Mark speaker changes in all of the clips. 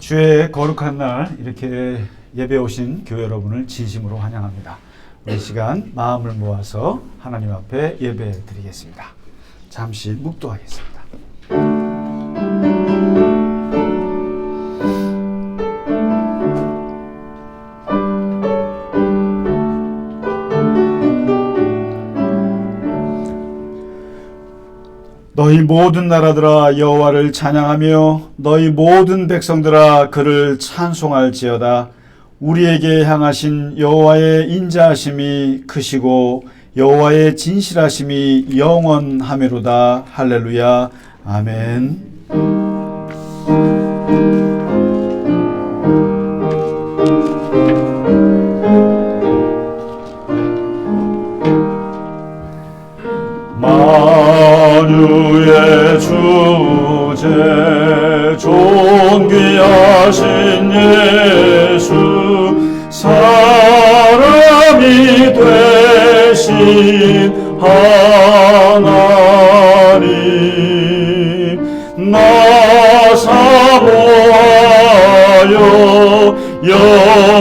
Speaker 1: 주의 거룩한 날 이렇게 예배 오신 교회 여러분을 진심으로 환영합니다. 이 시간 마음을 모아서 하나님 앞에 예배 드리겠습니다. 잠시 묵도하겠습니다. 너희 모든 나라들아 여호와를 찬양하며 너희 모든 백성들아 그를 찬송할지어다. 우리에게 향하신 여호와의 인자하심이 크시고 여호와의 진실하심이 영원하매로다. 할렐루야. 아멘. 만유의 주제 존귀하신 예수 사람이 되신 하나님 나 사모하여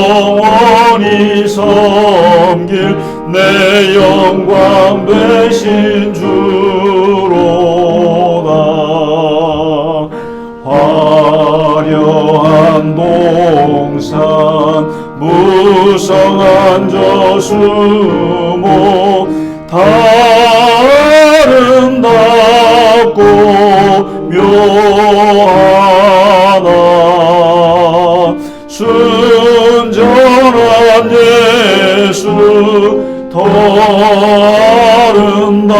Speaker 1: 영원히 섬길 내 영광 되신 주로다. 화려한 동산 무성한 저수목 다 아름답고 묘하다. 순전한 예수 더 아름다워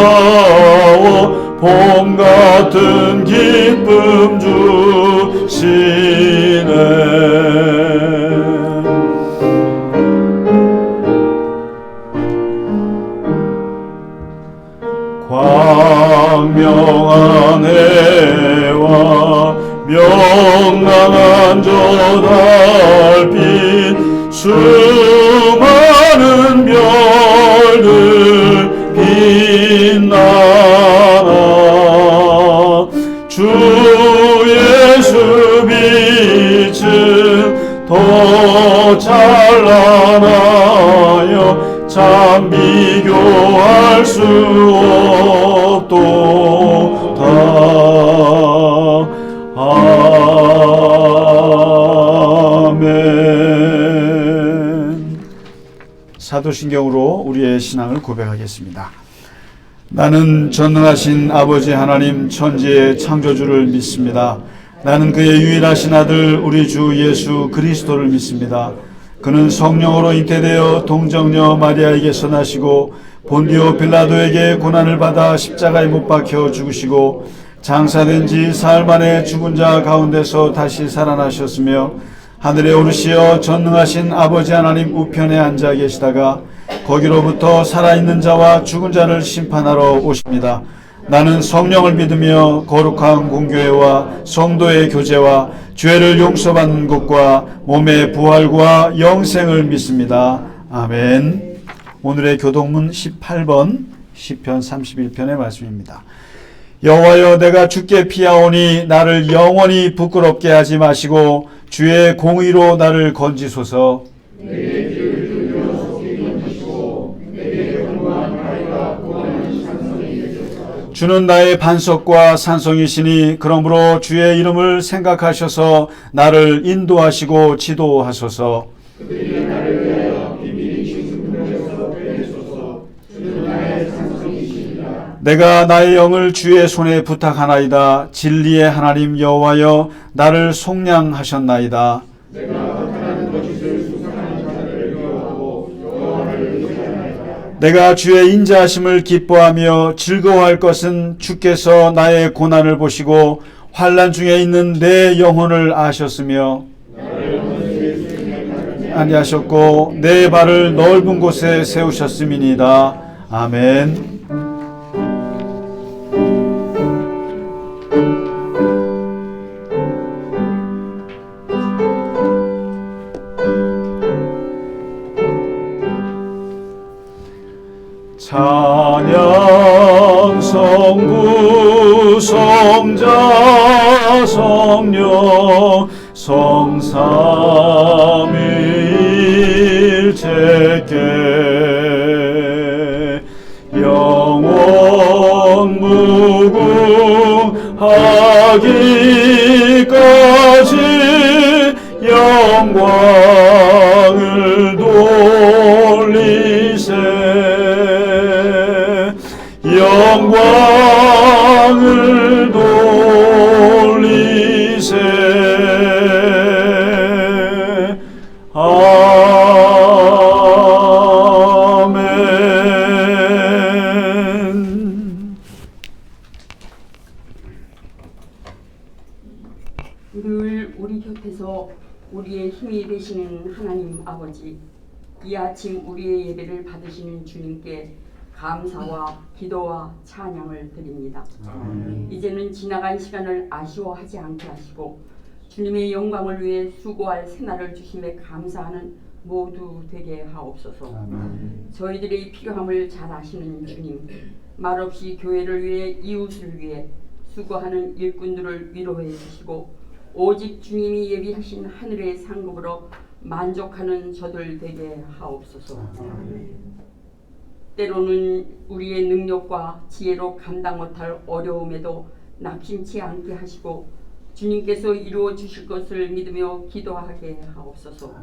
Speaker 1: 봄 같은 기쁨 주시네. 광명한 해와 명랑한 저 달빛 수많은 별들 빛나나 주 예수 빛은 더 찬란하여 참 비교할 수 없도다. 아멘. 사도신경으로 우리의 신앙을 고백하겠습니다. 나는 전능하신 아버지 하나님 천지의 창조주를 믿습니다. 나는 그의 유일하신 아들 우리 주 예수 그리스도를 믿습니다. 그는 성령으로 잉태되어 동정녀 마리아에게서 나시고 본디오 빌라도에게 고난을 받아 십자가에 못 박혀 죽으시고 장사된 지 사흘 만에 죽은 자 가운데서 다시 살아나셨으며 하늘에 오르시어 전능하신 아버지 하나님 우편에 앉아 계시다가 거기로부터 살아있는 자와 죽은 자를 심판하러 오십니다. 나는 성령을 믿으며 거룩한 공교회와 성도의 교제와 죄를 용서받는 것과 몸의 부활과 영생을 믿습니다. 아멘. 오늘의 교독문 18번 시편 31편의 말씀입니다. 여호와여 내가 주께 피하오니 나를 영원히 부끄럽게 하지 마시고 주의 공의로 나를 건지소서. 내게 귀를 들여 속히 건지시고 내게 영원한 나이가 구원의 산성이 되소서. 주는 나의 반석과 산성이시니 그러므로 주의 이름을 생각하셔서 나를 인도하시고 지도하소서. 그들이 나를 위하여 비밀히 징승하여서 빼내소서. 주는 나의 산성이시니라. 내가 나의 영을 주의 손에 부탁하나이다. 진리의 하나님 여호와여 나를 속량하셨나이다. 내가 나타나는 거짓을 수상하는 자들을 미워하고 여호와를 의지하나이다. 내가 주의 인자하심을 기뻐하며 즐거워할 것은 주께서 나의 고난을 보시고 환난 중에 있는 내 영혼을 아셨으며 아니하셨고 내 발을 넓은 곳에 세우셨음이니이다. 아멘. 찬양 성부 성자 성령 성삼위일체께 영원 무궁하기까지 영광을 돌리세 영광을 돌리세 아멘.
Speaker 2: 늘 우리 곁에서 우리의 힘이 되시는 하나님 아버지, 이 아침 우리의 예배를 받으시는 주님께 감사와 기도와 찬양을 드립니다. 이제는 지나간 시간을 아쉬워하지 않게 하시고 주님의 영광을 위해 수고할 새날을 주심에 감사하는 모두 되게 하옵소서. 저희들의 필요함을 잘 아시는 주님, 말없이 교회를 위해 이웃을 위해 수고하는 일꾼들을 위로해 주시고 오직 주님이 예비하신 하늘의 상급으로 만족하는 저들 되게 하옵소서. 때로는 우리의 능력과 지혜로 감당 못할 어려움에도 낙심치 않게 하시고 주님께서 이루어 주실 것을 믿으며 기도하게 하옵소서.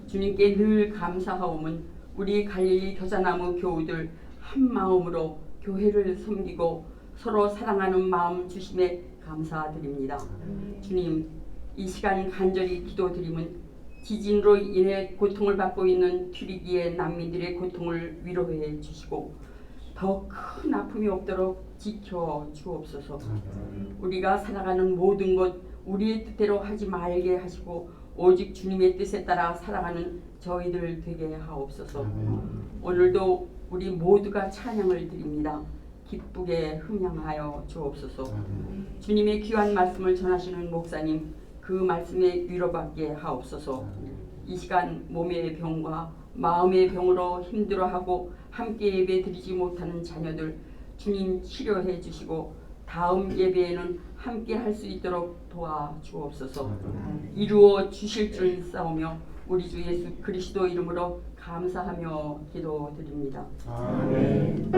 Speaker 2: 주님께 늘 감사하오면 우리 갈릴리 겨자나무 교우들 한 마음으로 교회를 섬기고 서로 사랑하는 마음 주심에 감사드립니다. 주님, 이 시간 간절히 기도드림은 지진으로 인해 고통을 받고 있는 튀르기예 난민들의 고통을 위로해 주시고 더 큰 아픔이 없도록 지켜 주옵소서. 우리가 살아가는 모든 것 우리의 뜻대로 하지 말게 하시고 오직 주님의 뜻에 따라 살아가는 저희들 되게 하옵소서. 오늘도 우리 모두가 찬양을 드립니다. 기쁘게 흥양하여 주옵소서. 주님의 귀한 말씀을 전하시는 목사님, 그 말씀에 위로받게 하옵소서. 이 시간 몸의 병과 마음의 병으로 힘들어하고 함께 예배 드리지 못하는 자녀들 주님 치료해 주시고 다음 예배에는 함께 할 수 있도록 도와주옵소서. 이루어 주실 줄 믿사오며 우리 주 예수 그리스도 이름으로 감사하며 기도드립니다.
Speaker 1: 아멘.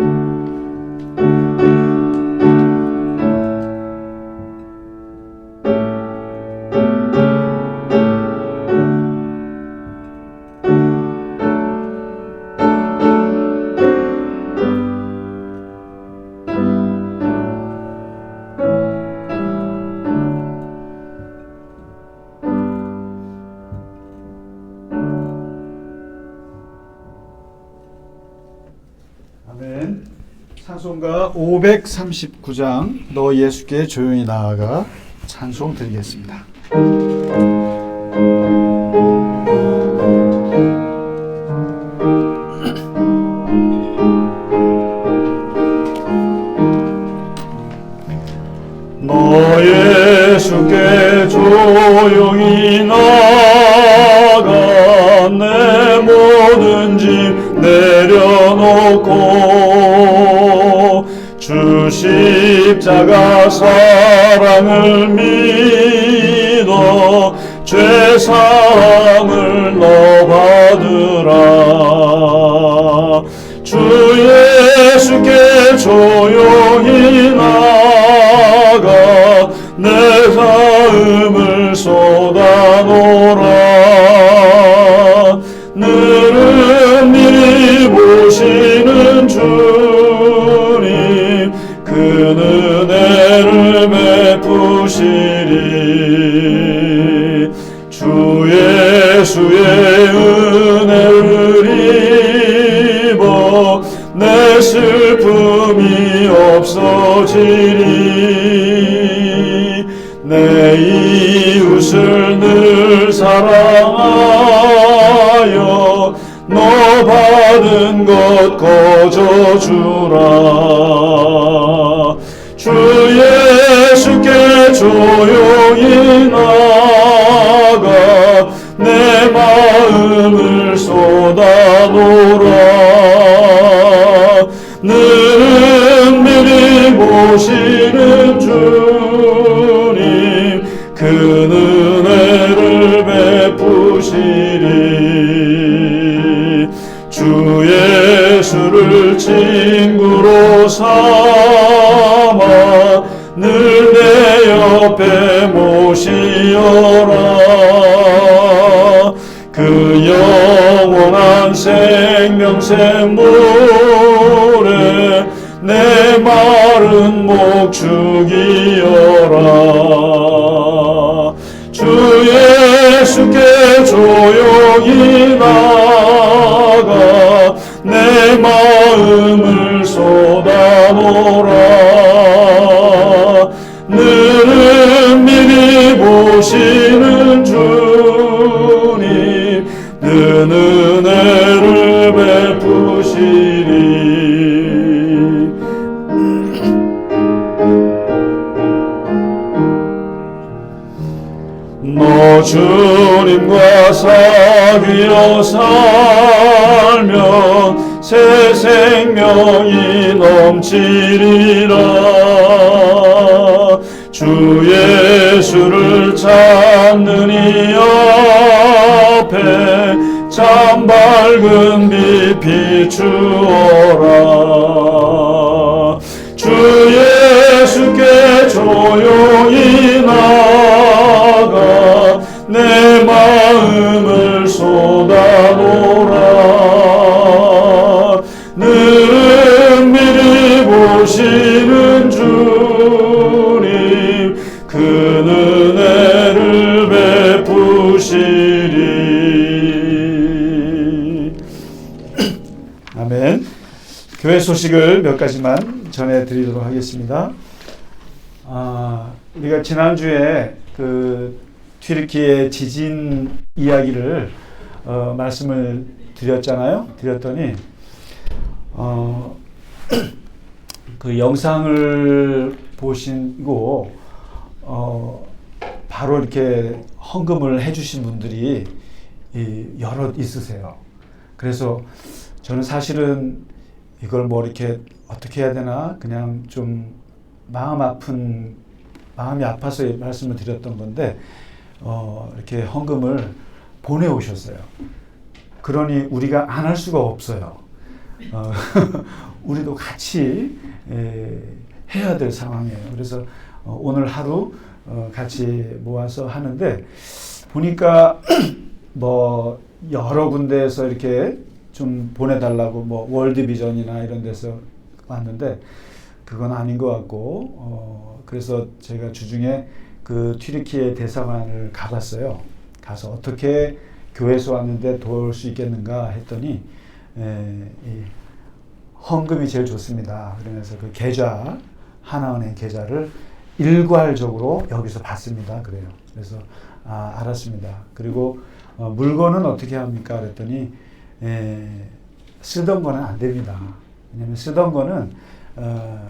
Speaker 1: 아멘. 찬송가 539장 너 예수께 조용히 나아가 찬송 드리겠습니다. 너 예수께 조용히 나아가 내 모든 짐 내려놓고 주 십자가 사랑을 믿어 죄사함을 너 받으라. 주 예수께 조용히 나가 내 삶을 쏟아놓으라. 늘은 미리 보시는 주님 그 은혜를 베푸시리. 주 예수의 은혜를 입어 내 슬픔이 없어지리. 내 이웃을 늘 사랑하여 너 받은 것 거저주라. 주 예수께 조용히 나가 내 마음을 쏟아놓으라. 늘은 미리 보시는 주님 베푸시리. 주 예수를 친구로 삼아 늘 내 옆에 모시어라. 그 영원한 생명샘 물에 내 마른 목 죽이어라. 주 예수께 조용히 나가 내 마음을 쏟아놓으라. 능히 보시는 주님 는 은혜를 베푸시리. 너 주님과 사귀어 살면 새 생명이 넘치리라. 주 예수를 찾는 이 앞에 참 밝은 빛 비추어라. 주 예수께 조용히 나가 내 마음을 쏟아놓으라. 능히 보시는 주님 그 은혜를 베푸시리. 아멘. 교회 소식을 몇 가지만 전해드리도록 하겠습니다. 우리가 지난주에 그 튀르키예 지진 이야기를 말씀을 드렸더니 그 영상을 보시고 바로 이렇게 헌금을 해주신 분들이 여럿 있으세요. 그래서 저는 사실은 이걸 뭐 이렇게 어떻게 해야 되나 그냥 좀 마음이 아파서 말씀을 드렸던 건데 이렇게 헌금을 보내오셨어요. 그러니 우리가 안 할 수가 없어요. 우리도 같이 해야 될 상황이에요. 그래서 오늘 하루 같이 모아서 하는데 보니까 뭐 여러 군데에서 이렇게 좀 보내달라고 뭐 월드비전이나 이런 데서 왔는데 그건 아닌 것 같고 그래서 제가 주중에 그 튀르키예 대사관을 가봤어요. 가서 어떻게 교회에서 왔는데 도울 수 있겠는가 했더니 이 헌금이 제일 좋습니다. 그러면서 그 계좌 하나은행 계좌를 일괄적으로 여기서 받습니다. 그래요. 그래서 알았습니다. 그리고 물건은 어떻게 합니까? 그랬더니 쓰던 거는 안 됩니다. 왜냐하면 쓰던 거는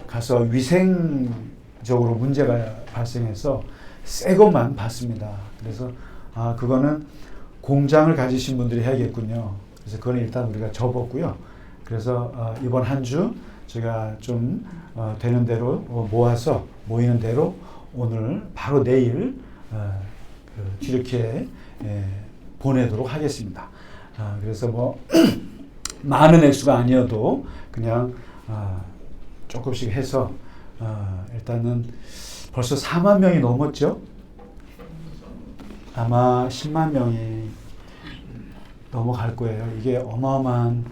Speaker 1: 가서 위생적으로 문제가 발생해서 새 것만 받습니다. 그래서 그거는 공장을 가지신 분들이 해야겠군요. 그래서 그건 일단 우리가 접었고요. 그래서 이번 한 주 제가 좀 되는 대로 모아서 모이는 대로 오늘 바로 내일 그 튀르키예에 보내도록 하겠습니다. 그래서 뭐 많은 액수가 아니어도 그냥 조금씩 해서 일단은 벌써 4만 명이 넘었죠. 아마 10만 명이 넘어갈 거예요. 이게 어마어마한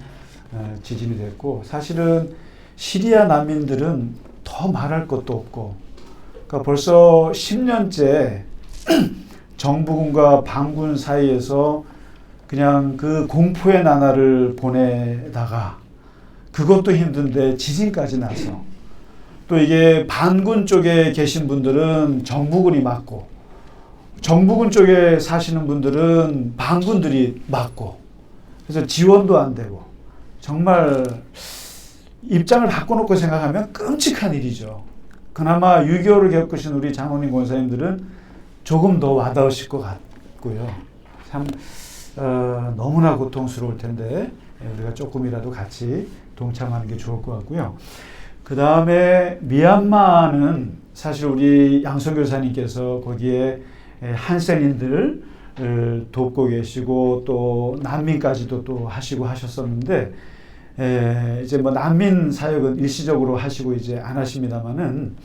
Speaker 1: 지진이 됐고 사실은 시리아 난민들은 더 말할 것도 없고 그러니까 벌써 10년째 정부군과 반군 사이에서 그냥 그 공포의 나날을 보내다가 그것도 힘든데 지진까지 나서 또 이게 반군 쪽에 계신 분들은 정부군이 맞고 정부군 쪽에 사시는 분들은 반군들이 맞고 그래서 지원도 안 되고 정말 입장을 바꿔놓고 생각하면 끔찍한 일이죠. 그나마 6.25를 겪으신 우리 장로님 권사님들은 조금 더 와닿으실 것 같고요. 참 너무나 고통스러울 텐데 우리가 조금이라도 같이 동참하는 게 좋을 것 같고요. 그 다음에 미얀마는 사실 우리 양선 교사님께서 거기에 한센인들 돕고 계시고 또 난민까지도 또 하시고 하셨었는데 이제 뭐 난민 사역은 일시적으로 하시고 이제 안 하십니다만은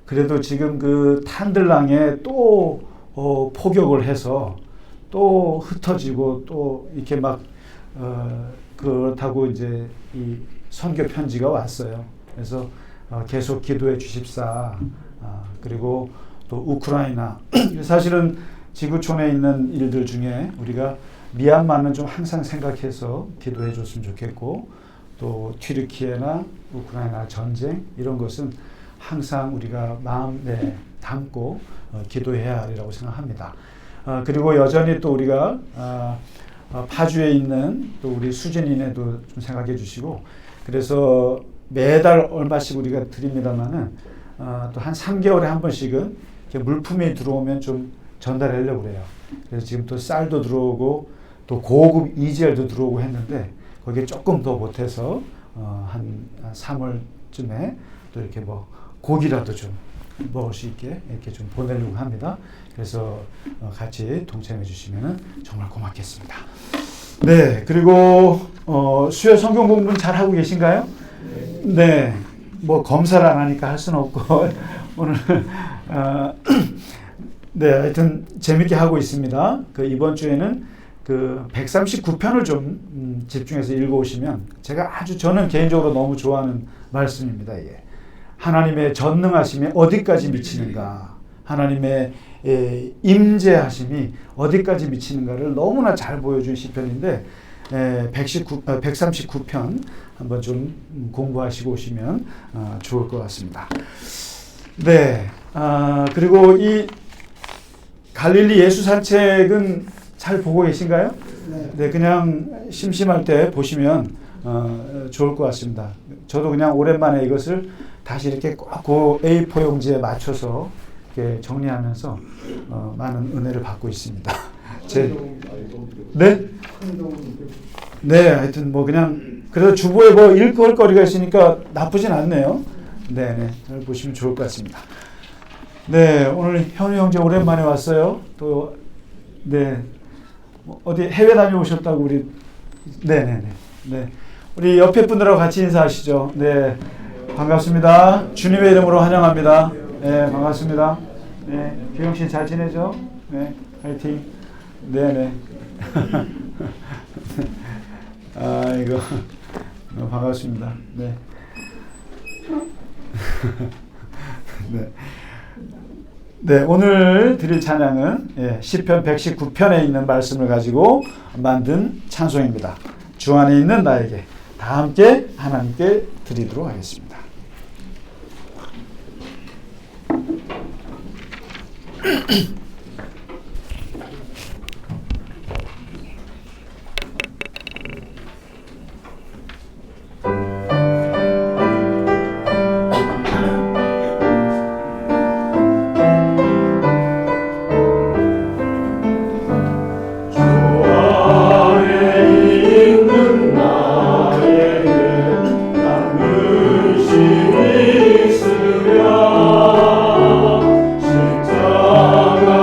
Speaker 1: 그래도 지금 그 탄들랑에 또 포격을 해서 또 흩어지고 또 이렇게 막 그렇다고 이제 이 선교 편지가 왔어요. 그래서 계속 기도해 주십사. 그리고 또 우크라이나 사실은 지구촌에 있는 일들 중에 우리가 미얀마는 좀 항상 생각해서 기도해 줬으면 좋겠고 또 튀르키예나 우크라이나 전쟁 이런 것은 항상 우리가 마음에 담고 기도해야 하리라고 생각합니다. 그리고 여전히 또 우리가 파주에 있는 또 우리 수진이네도 좀 생각해 주시고 그래서 매달 얼마씩 우리가 드립니다만은 또 한 3개월에 한 번씩은 이렇게 물품이 들어오면 좀 전달하려고 그래요. 그래서 지금 또 쌀도 들어오고 또 고급 이젤도 들어오고 했는데 거기에 조금 더 보태서 한 3월쯤에 또 이렇게 뭐 고기라도 좀 먹을 수 있게 이렇게 좀 보내려고 합니다. 그래서 같이 동참해 주시면 정말 고맙겠습니다. 네, 그리고 수요 성경 공부는 잘 하고 계신가요? 네, 뭐 검사를 안 하니까 할 수는 없고 오늘 네, 하여튼 재밌게 하고 있습니다. 그 이번 주에는 그 139편을 좀 집중해서 읽어오시면 저는 개인적으로 너무 좋아하는 말씀입니다. 이게 하나님의 전능하심이 어디까지 미치는가, 하나님의 임재하심이 어디까지 미치는가를 너무나 잘 보여준 시편인데 139편 한번 좀 공부하시고 오시면 좋을 것 같습니다. 네, 그리고 이 갈릴리 예수 산책은 잘 보고 계신가요? 네, 그냥 심심할 때 보시면 좋을 것 같습니다. 저도 그냥 오랜만에 이것을 다시 이렇게 꼭 A4 용지에 맞춰서 이렇게 정리하면서 많은 은혜를 받고 있습니다. 네? 네, 하여튼 뭐 그냥 그래도 주보에 뭐 읽을 거리가 있으니까 나쁘진 않네요. 네, 잘 보시면 좋을 것 같습니다. 네, 오늘 현우 형제 오랜만에 왔어요. 또 네, 어디 해외 다녀오셨다고 우리 네, 우리 옆에 분들하고 같이 인사하시죠. 네, 반갑습니다. 주님의 이름으로 환영합니다. 네, 반갑습니다. 네, 규영 씨 잘 지내죠? 네, 화이팅. 네. 이거 반갑습니다. 네. 네, 오늘 드릴 찬양은 시편 119편에 있는 말씀을 가지고 만든 찬송입니다. 주 안에 있는 나에게 다 함께 하나님께 드리도록 하겠습니다.
Speaker 3: 있으랴 십자가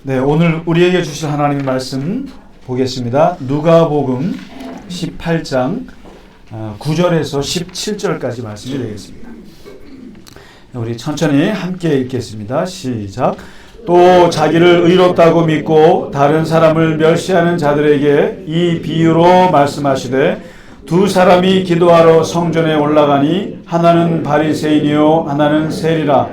Speaker 1: 네, 오늘 우리에게 주실 하나님의 말씀 보겠습니다. 누가복음 18장 9절에서 17절까지 말씀이 되겠습니다. 우리 천천히 함께 읽겠습니다. 시작. 또 자기를 의롭다고 믿고 다른 사람을 멸시하는 자들에게 이 비유로 말씀하시되 두 사람이 기도하러 성전에 올라가니 하나는 바리새인이요 하나는 세리라.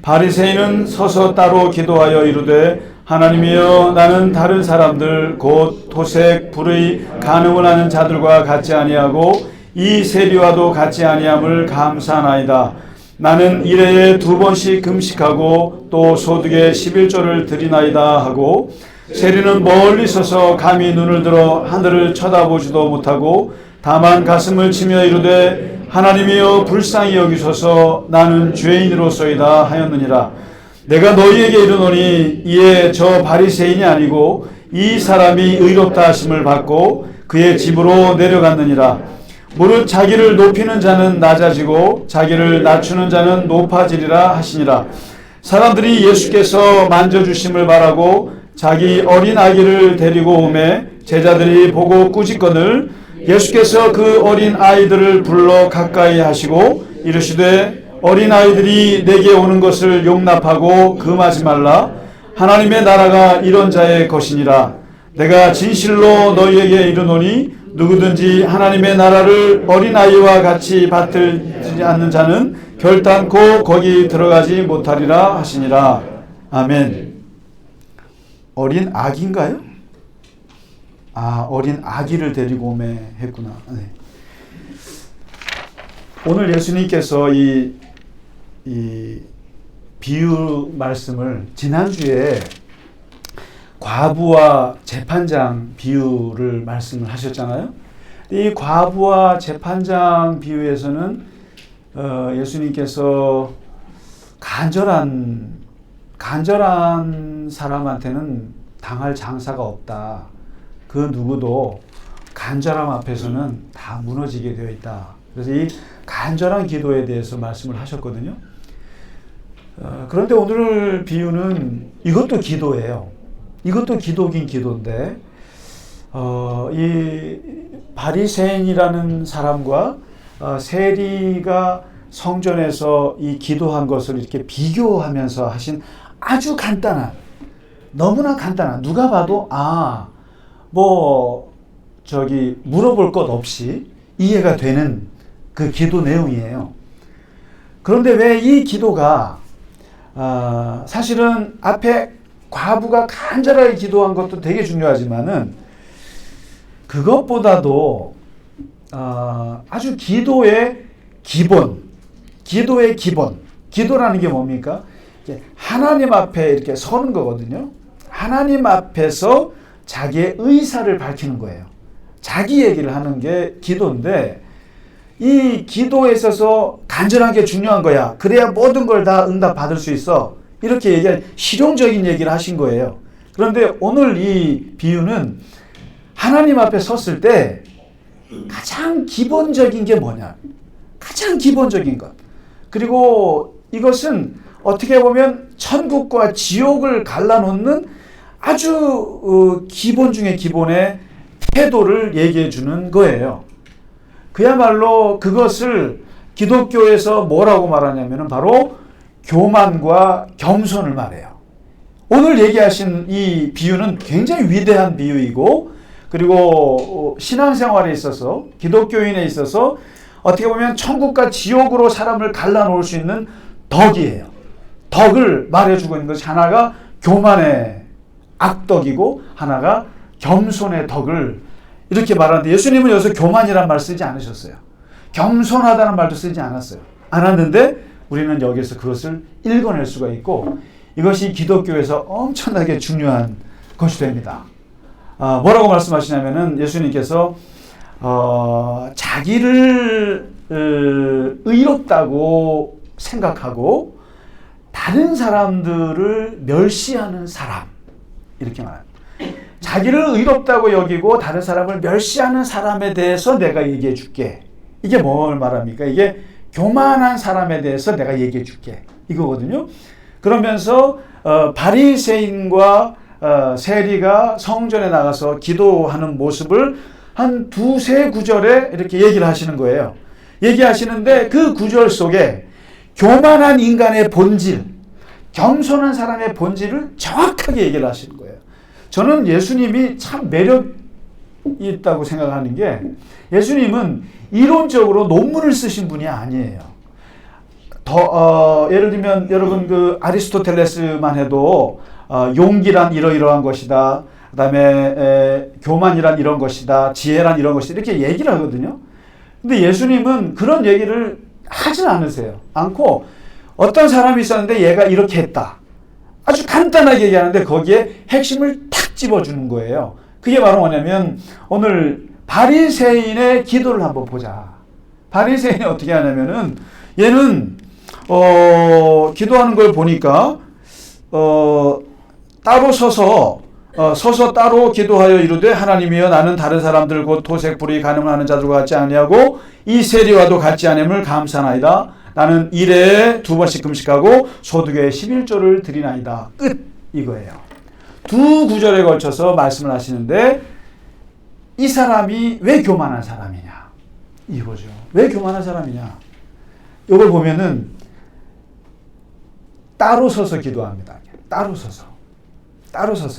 Speaker 1: 바리새인은 서서 따로 기도하여 이르되 하나님이여 나는 다른 사람들 곧 토색 불의 간음을 하는 자들과 같지 아니하고 이 세리와도 같지 아니함을 감사하나이다. 나는 일해에 2번씩 금식하고 또 소득의 11조를 드리나이다 하고 세리는 멀리 서서 감히 눈을 들어 하늘을 쳐다보지도 못하고 다만 가슴을 치며 이르되 하나님이여 불쌍히 여기소서 나는 죄인으로소이다 하였느니라. 내가 너희에게 이르노니 이에 저 바리새인이 아니고 이 사람이 의롭다 하심을 받고 그의 집으로 내려갔느니라. 무릇 자기를 높이는 자는 낮아지고 자기를 낮추는 자는 높아지리라 하시니라. 사람들이 예수께서 만져주심을 바라고 자기 어린 아기를 데리고 오매 제자들이 보고 꾸짖거늘 예수께서 그 어린 아이들을 불러 가까이 하시고 이르시되 어린 아이들이 내게 오는 것을 용납하고 금하지 말라. 하나님의 나라가 이런 자의 것이니라. 내가 진실로 너희에게 이르노니 누구든지 하나님의 나라를 어린아이와 같이 받들지 않는 자는 결단코 거기 들어가지 못하리라 하시니라. 아멘. 어린 아기인가요? 어린 아기를 데리고 오매 했구나. 네. 오늘 예수님께서 이 비유 말씀을 지난주에 과부와 재판장 비유를 말씀을 하셨잖아요. 이 과부와 재판장 비유에서는 예수님께서 간절한 사람한테는 당할 장사가 없다. 그 누구도 간절함 앞에서는 다 무너지게 되어 있다. 그래서 이 간절한 기도에 대해서 말씀을 하셨거든요. 그런데 오늘 비유는 이것도 기도예요. 이것도 기도긴 기도인데 이 바리새인이라는 사람과 세리가 성전에서 이 기도한 것을 이렇게 비교하면서 하신 아주 간단한, 너무나 간단한, 누가 봐도 물어볼 것 없이 이해가 되는 그 기도 내용이에요. 그런데 왜 이 기도가 사실은 앞에 과부가 간절하게 기도한 것도 되게 중요하지만은 그것보다도 아주 기도의 기본, 기도라는 게 뭡니까? 하나님 앞에 이렇게 서는 거거든요. 하나님 앞에서 자기의 의사를 밝히는 거예요. 자기 얘기를 하는 게 기도인데 이 기도에 있어서 간절한 게 중요한 거야. 그래야 모든 걸 다 응답 받을 수 있어. 이렇게 얘기한 실용적인 얘기를 하신 거예요. 그런데 오늘 이 비유는 하나님 앞에 섰을 때 가장 기본적인 게 뭐냐? 가장 기본적인 것. 그리고 이것은 어떻게 보면 천국과 지옥을 갈라놓는 아주 기본 중에 기본의 태도를 얘기해 주는 거예요. 그야말로 그것을 기독교에서 뭐라고 말하냐면 바로 교만과 겸손을 말해요. 오늘 얘기하신 이 비유는 굉장히 위대한 비유이고 그리고 신앙생활에 있어서 기독교인에 있어서 어떻게 보면 천국과 지옥으로 사람을 갈라놓을 수 있는 덕이에요. 덕을 말해주고 있는 것이 하나가 교만의 악덕이고 하나가 겸손의 덕을 이렇게 말하는데 예수님은 여기서 교만이라는 말 쓰지 않으셨어요. 겸손하다는 말도 쓰지 않았는데 우리는 여기서 그것을 읽어낼 수가 있고 이것이 기독교에서 엄청나게 중요한 것이 됩니다. 뭐라고 말씀하시냐면은 예수님께서 자기를 의롭다고 생각하고 다른 사람들을 멸시하는 사람 이렇게 말합니다. 자기를 의롭다고 여기고 다른 사람을 멸시하는 사람에 대해서 내가 얘기해 줄게. 이게 뭘 말합니까? 이게 교만한 사람에 대해서 내가 얘기해 줄게. 이거거든요. 그러면서 바리새인과 세리가 성전에 나가서 기도하는 모습을 한 두세 구절에 이렇게 얘기를 하시는 거예요. 얘기하시는데 그 구절 속에 교만한 인간의 본질, 겸손한 사람의 본질을 정확하게 얘기를 하시는 거예요. 저는 예수님이 참 매력이 있다고 생각하는 게, 예수님은 이론적으로 논문을 쓰신 분이 아니에요. 예를 들면 여러분 그 아리스토텔레스만 해도 용기란 이러이러한 것이다, 그 다음에 교만이란 이런 것이다, 지혜란 이런 것이다, 이렇게 얘기를 하거든요. 근데 예수님은 그런 얘기를 하진 않고 어떤 사람이 있었는데 얘가 이렇게 했다, 아주 간단하게 얘기하는데 거기에 핵심을 탁 집어주는 거예요. 그게 바로 뭐냐면 오늘 바리새인의 기도를 한번 보자. 바리새인이 어떻게 하냐면은 얘는 기도하는 걸 보니까 따로 서서 따로 기도하여 이르되 하나님이여 나는 다른 사람들 곧 토색 불의 간음하는 자들과 같지 아니하고 이 세리와도 같지 않음을 감사나이다. 나는 일에 2번씩 금식하고 소득의 11조를 드리나이다. 끝. 이거예요. 두 구절에 걸쳐서 말씀을 하시는데 이 사람이 왜 교만한 사람이냐, 이거죠. 왜 교만한 사람이냐, 이걸 보면은 따로 서서 기도합니다. 따로 서서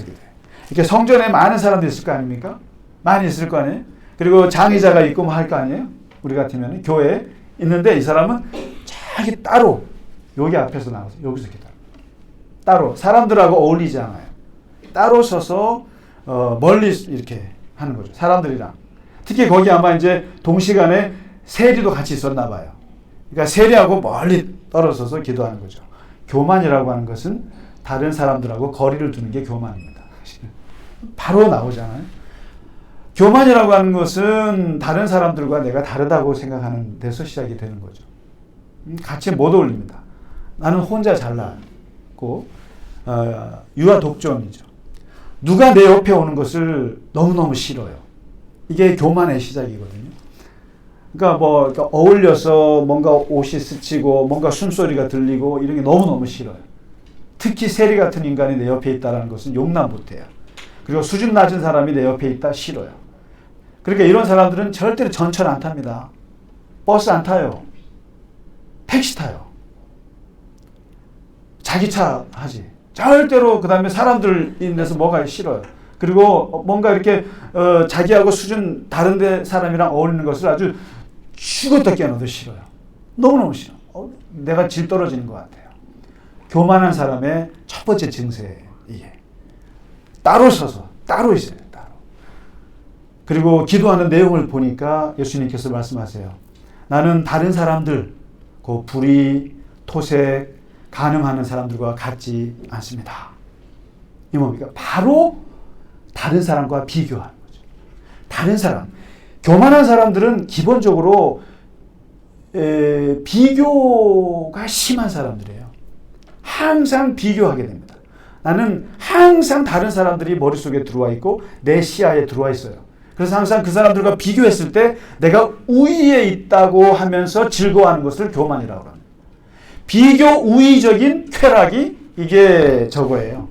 Speaker 1: 기도해요. 이렇게 성전에 많은 사람들이 있을 거 아닙니까? 많이 있을 거 아니에요? 그리고 장의자가 있고 뭐 할 거 아니에요? 우리 같으면 교회에 있는데 이 사람은 자기 따로 여기 앞에서 나와서 여기서 기도합니다. 따로 사람들하고 어울리지 않아요. 따로 서서 멀리 이렇게 하는 거죠. 사람들이랑. 특히 거기 아마 이제 동시간에 세리도 같이 있었나 봐요. 그러니까 세리하고 멀리 떨어져서 기도하는 거죠. 교만이라고 하는 것은 다른 사람들하고 거리를 두는 게 교만입니다. 바로 나오잖아요. 교만이라고 하는 것은 다른 사람들과 내가 다르다고 생각하는 데서 시작이 되는 거죠. 같이 못 어울립니다. 나는 혼자 잘나고 유아 독존이죠. 누가 내 옆에 오는 것을 너무너무 싫어요. 이게 교만의 시작이거든요. 그러니까 이렇게 어울려서 뭔가 옷이 스치고 뭔가 숨소리가 들리고 이런 게 너무너무 싫어요. 특히 세리 같은 인간이 내 옆에 있다는 것은 용납 못해요. 그리고 수준 낮은 사람이 내 옆에 있다 싫어요. 그러니까 이런 사람들은 절대로 전철 안 탑니다. 버스 안 타요. 택시 타요. 자기 차 하지. 절대로 그 다음에 사람들 인해서 뭐가 싫어요. 그리고 뭔가 이렇게 자기하고 수준 다른데 사람이랑 어울리는 것을 아주 죽었다 깨어나도 싫어요. 너무너무 싫어. 내가 질 떨어지는 것 같아요. 교만한 사람의 첫 번째 증세예요. 이게 따로 서서 따로 있어요. 따로. 그리고 기도하는 내용을 보니까 예수님께서 말씀하세요. 나는 다른 사람들, 그 불의, 토색, 간음하는 사람들과 같지 않습니다. 이 뭡니까? 바로 다른 사람과 비교하는 거죠. 다른 사람. 교만한 사람들은 기본적으로 비교가 심한 사람들이에요. 항상 비교하게 됩니다. 나는 항상 다른 사람들이 머릿속에 들어와 있고 내 시야에 들어와 있어요. 그래서 항상 그 사람들과 비교했을 때 내가 우위에 있다고 하면서 즐거워하는 것을 교만이라고 합니다. 비교 우위적인 쾌락이 이게 저거예요.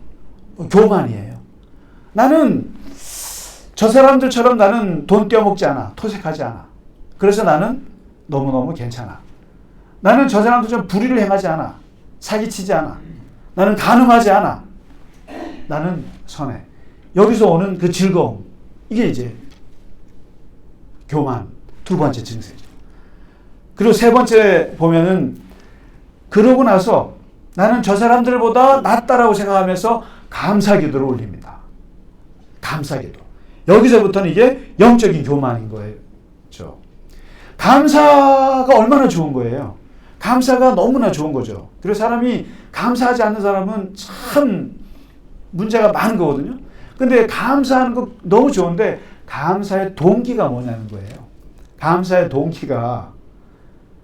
Speaker 1: 교만이에요. 나는 저 사람들처럼 나는 돈 떼어먹지 않아. 토색하지 않아. 그래서 나는 너무너무 괜찮아. 나는 저 사람들처럼 불의를 행하지 않아. 사기치지 않아. 나는 간음하지 않아. 나는 선해. 여기서 오는 그 즐거움. 이게 이제 교만 두 번째 증세죠. 그리고 세 번째 보면은 그러고 나서 나는 저 사람들보다 낫다라고 생각하면서 감사기도를 올립니다. 감사기도. 여기서부터는 이게 영적인 교만인 거예요. 감사가 얼마나 좋은 거예요. 감사가 너무나 좋은 거죠. 그리고 사람이 감사하지 않는 사람은 참 문제가 많은 거거든요. 근데 감사하는 거 너무 좋은데 감사의 동기가 뭐냐는 거예요. 감사의 동기가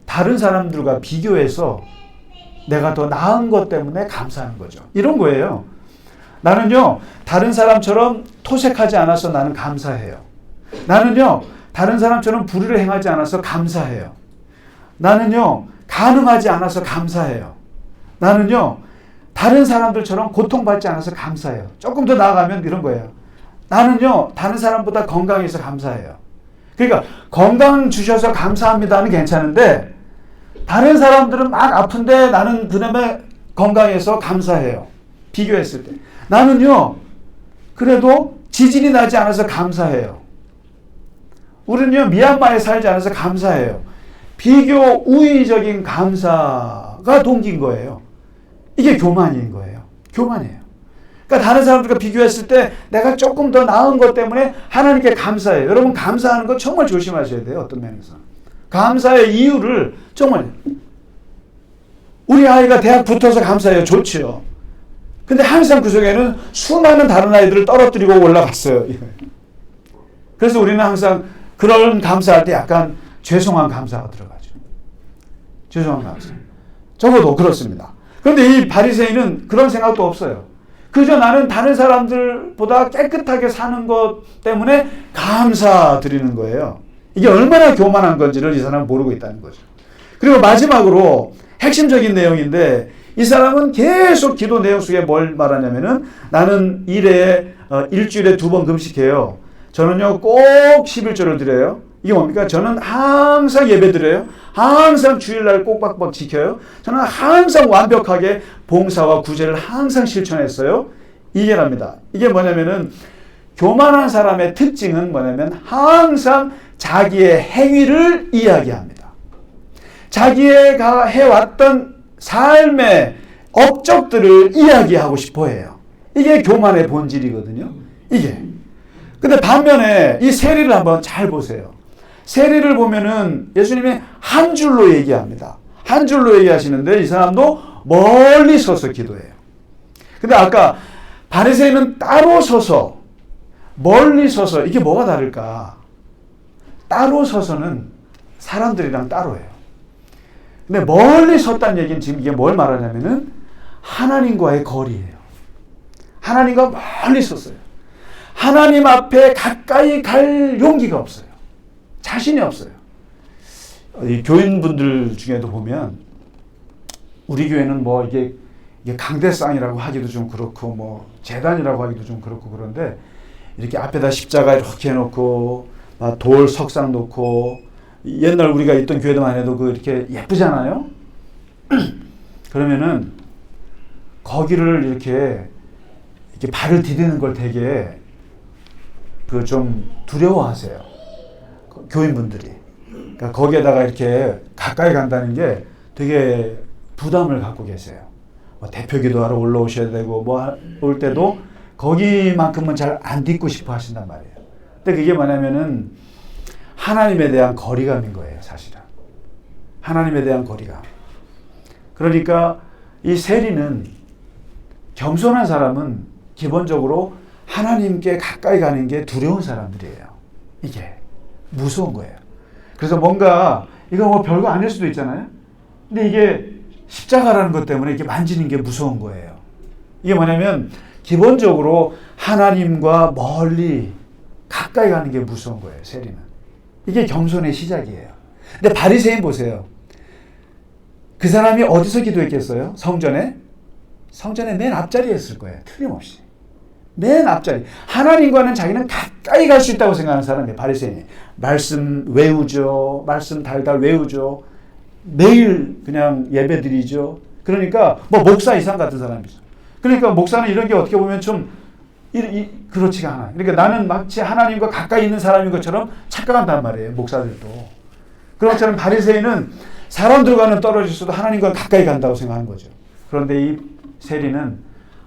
Speaker 1: 다른 사람들과 비교해서 내가 더 나은 것 때문에 감사하는 거죠. 이런 거예요. 나는요, 다른 사람처럼 토색하지 않아서 나는 감사해요. 나는요, 다른 사람처럼 불의를 행하지 않아서 감사해요. 나는요, 간음하지 않아서 감사해요. 나는요, 다른 사람들처럼 고통받지 않아서 감사해요. 조금 더 나아가면 이런 거예요. 나는요, 다른 사람보다 건강해서 감사해요. 그러니까 건강 주셔서 감사합니다는 괜찮은데 다른 사람들은 막 아픈데 나는 그나마 건강해서 감사해요. 비교했을 때. 나는요, 그래도 지진이 나지 않아서 감사해요. 우리는요, 미얀마에 살지 않아서 감사해요. 비교 우위적인 감사가 동기인 거예요. 이게 교만인 거예요. 교만이에요. 그러니까 다른 사람들과 비교했을 때 내가 조금 더 나은 것 때문에 하나님께 감사해요. 여러분 감사하는 거 정말 조심하셔야 돼요. 어떤 면에서. 감사의 이유를 정말 우리 아이가 대학 붙어서 감사해요. 좋지요. 근데 항상 그 속에는 수많은 다른 아이들을 떨어뜨리고 올라갔어요. 그래서 우리는 항상 그런 감사할 때 약간 죄송한 감사가 들어가죠. 죄송한 감사. 적어도 그렇습니다. 그런데 이 바리새인은 그런 생각도 없어요. 그저 나는 다른 사람들보다 깨끗하게 사는 것 때문에 감사드리는 거예요. 이게 얼마나 교만한 건지를 이 사람은 모르고 있다는 거죠. 그리고 마지막으로 핵심적인 내용인데 이 사람은 계속 기도 내용 속에 뭘 말하냐면은 나는 일주일에 2번 금식해요. 저는요 꼭 11조를 드려요. 이게 뭡니까? 저는 항상 예배 드려요. 항상 주일날 꼭박박 지켜요. 저는 항상 완벽하게 봉사와 구제를 항상 실천했어요. 이게랍니다. 이게 뭐냐면은 교만한 사람의 특징은 뭐냐면 항상 자기의 행위를 이야기합니다. 자기가 해왔던 삶의 업적들을 이야기하고 싶어 해요. 이게 교만의 본질이거든요. 이게. 근데 반면에 이 세리를 한번 잘 보세요. 세리를 보면은 예수님이 한 줄로 얘기합니다. 한 줄로 얘기하시는데 이 사람도 멀리 서서 기도해요. 근데 아까 바리새인은 따로 서서 멀리 서서 이게 뭐가 다를까? 따로 서서는 사람들이랑 따로 해요. 근데 멀리 섰다는 얘기는 지금 이게 뭘 말하냐면은 하나님과의 거리예요. 하나님과 멀리 섰어요. 하나님 앞에 가까이 갈 용기가 없어요. 자신이 없어요. 이 교인분들 중에도 보면 우리 교회는 뭐 이게 강대상이라고 하기도 좀 그렇고 뭐 재단이라고 하기도 좀 그렇고 그런데 이렇게 앞에다 십자가 이렇게 해놓고 돌 석상 놓고 옛날 우리가 있던 교회도만 해도 그 이렇게 예쁘잖아요. 그러면은 거기를 이렇게 발을 디디는 걸 되게 그 좀 두려워하세요. 교인분들이. 그러니까 거기에다가 이렇게 가까이 간다는 게 되게 부담을 갖고 계세요. 뭐 대표 기도하러 올라오셔야 되고 뭐 올 때도 거기만큼은 잘 안 딛고 싶어 하신단 말이에요. 근데 그게 뭐냐면은 하나님에 대한 거리감인 거예요, 사실은. 하나님에 대한 거리감. 그러니까 이 세리는 겸손한 사람은 기본적으로 하나님께 가까이 가는 게 두려운 사람들이에요. 이게 무서운 거예요. 그래서 뭔가 이거 뭐 별거 아닐 수도 있잖아요. 근데 이게 십자가라는 것 때문에 이렇게 만지는 게 무서운 거예요. 이게 뭐냐면 기본적으로 하나님과 멀리 가까이 가는 게 무서운 거예요. 세리는. 이게 겸손의 시작이에요. 근데 바리새인 보세요. 그 사람이 어디서 기도했겠어요? 성전에? 성전에 맨 앞자리에 있을 거예요. 틀림없이. 맨 앞자리. 하나님과는 자기는 가까이 갈 수 있다고 생각하는 사람이에요. 바리새인이. 말씀 외우죠. 말씀 달달 외우죠. 매일 그냥 예배 드리죠. 그러니까 뭐 목사 이상 같은 사람이죠. 그러니까 목사는 이런 게 어떻게 보면 좀 그렇지가 않아요. 그러니까 나는 마치 하나님과 가까이 있는 사람인 것처럼 착각한단 말이에요. 목사들도. 그런 것처럼 바리새인은 사람들과는 떨어질수도 하나님과 가까이 간다고 생각하는 거죠. 그런데 이 세리는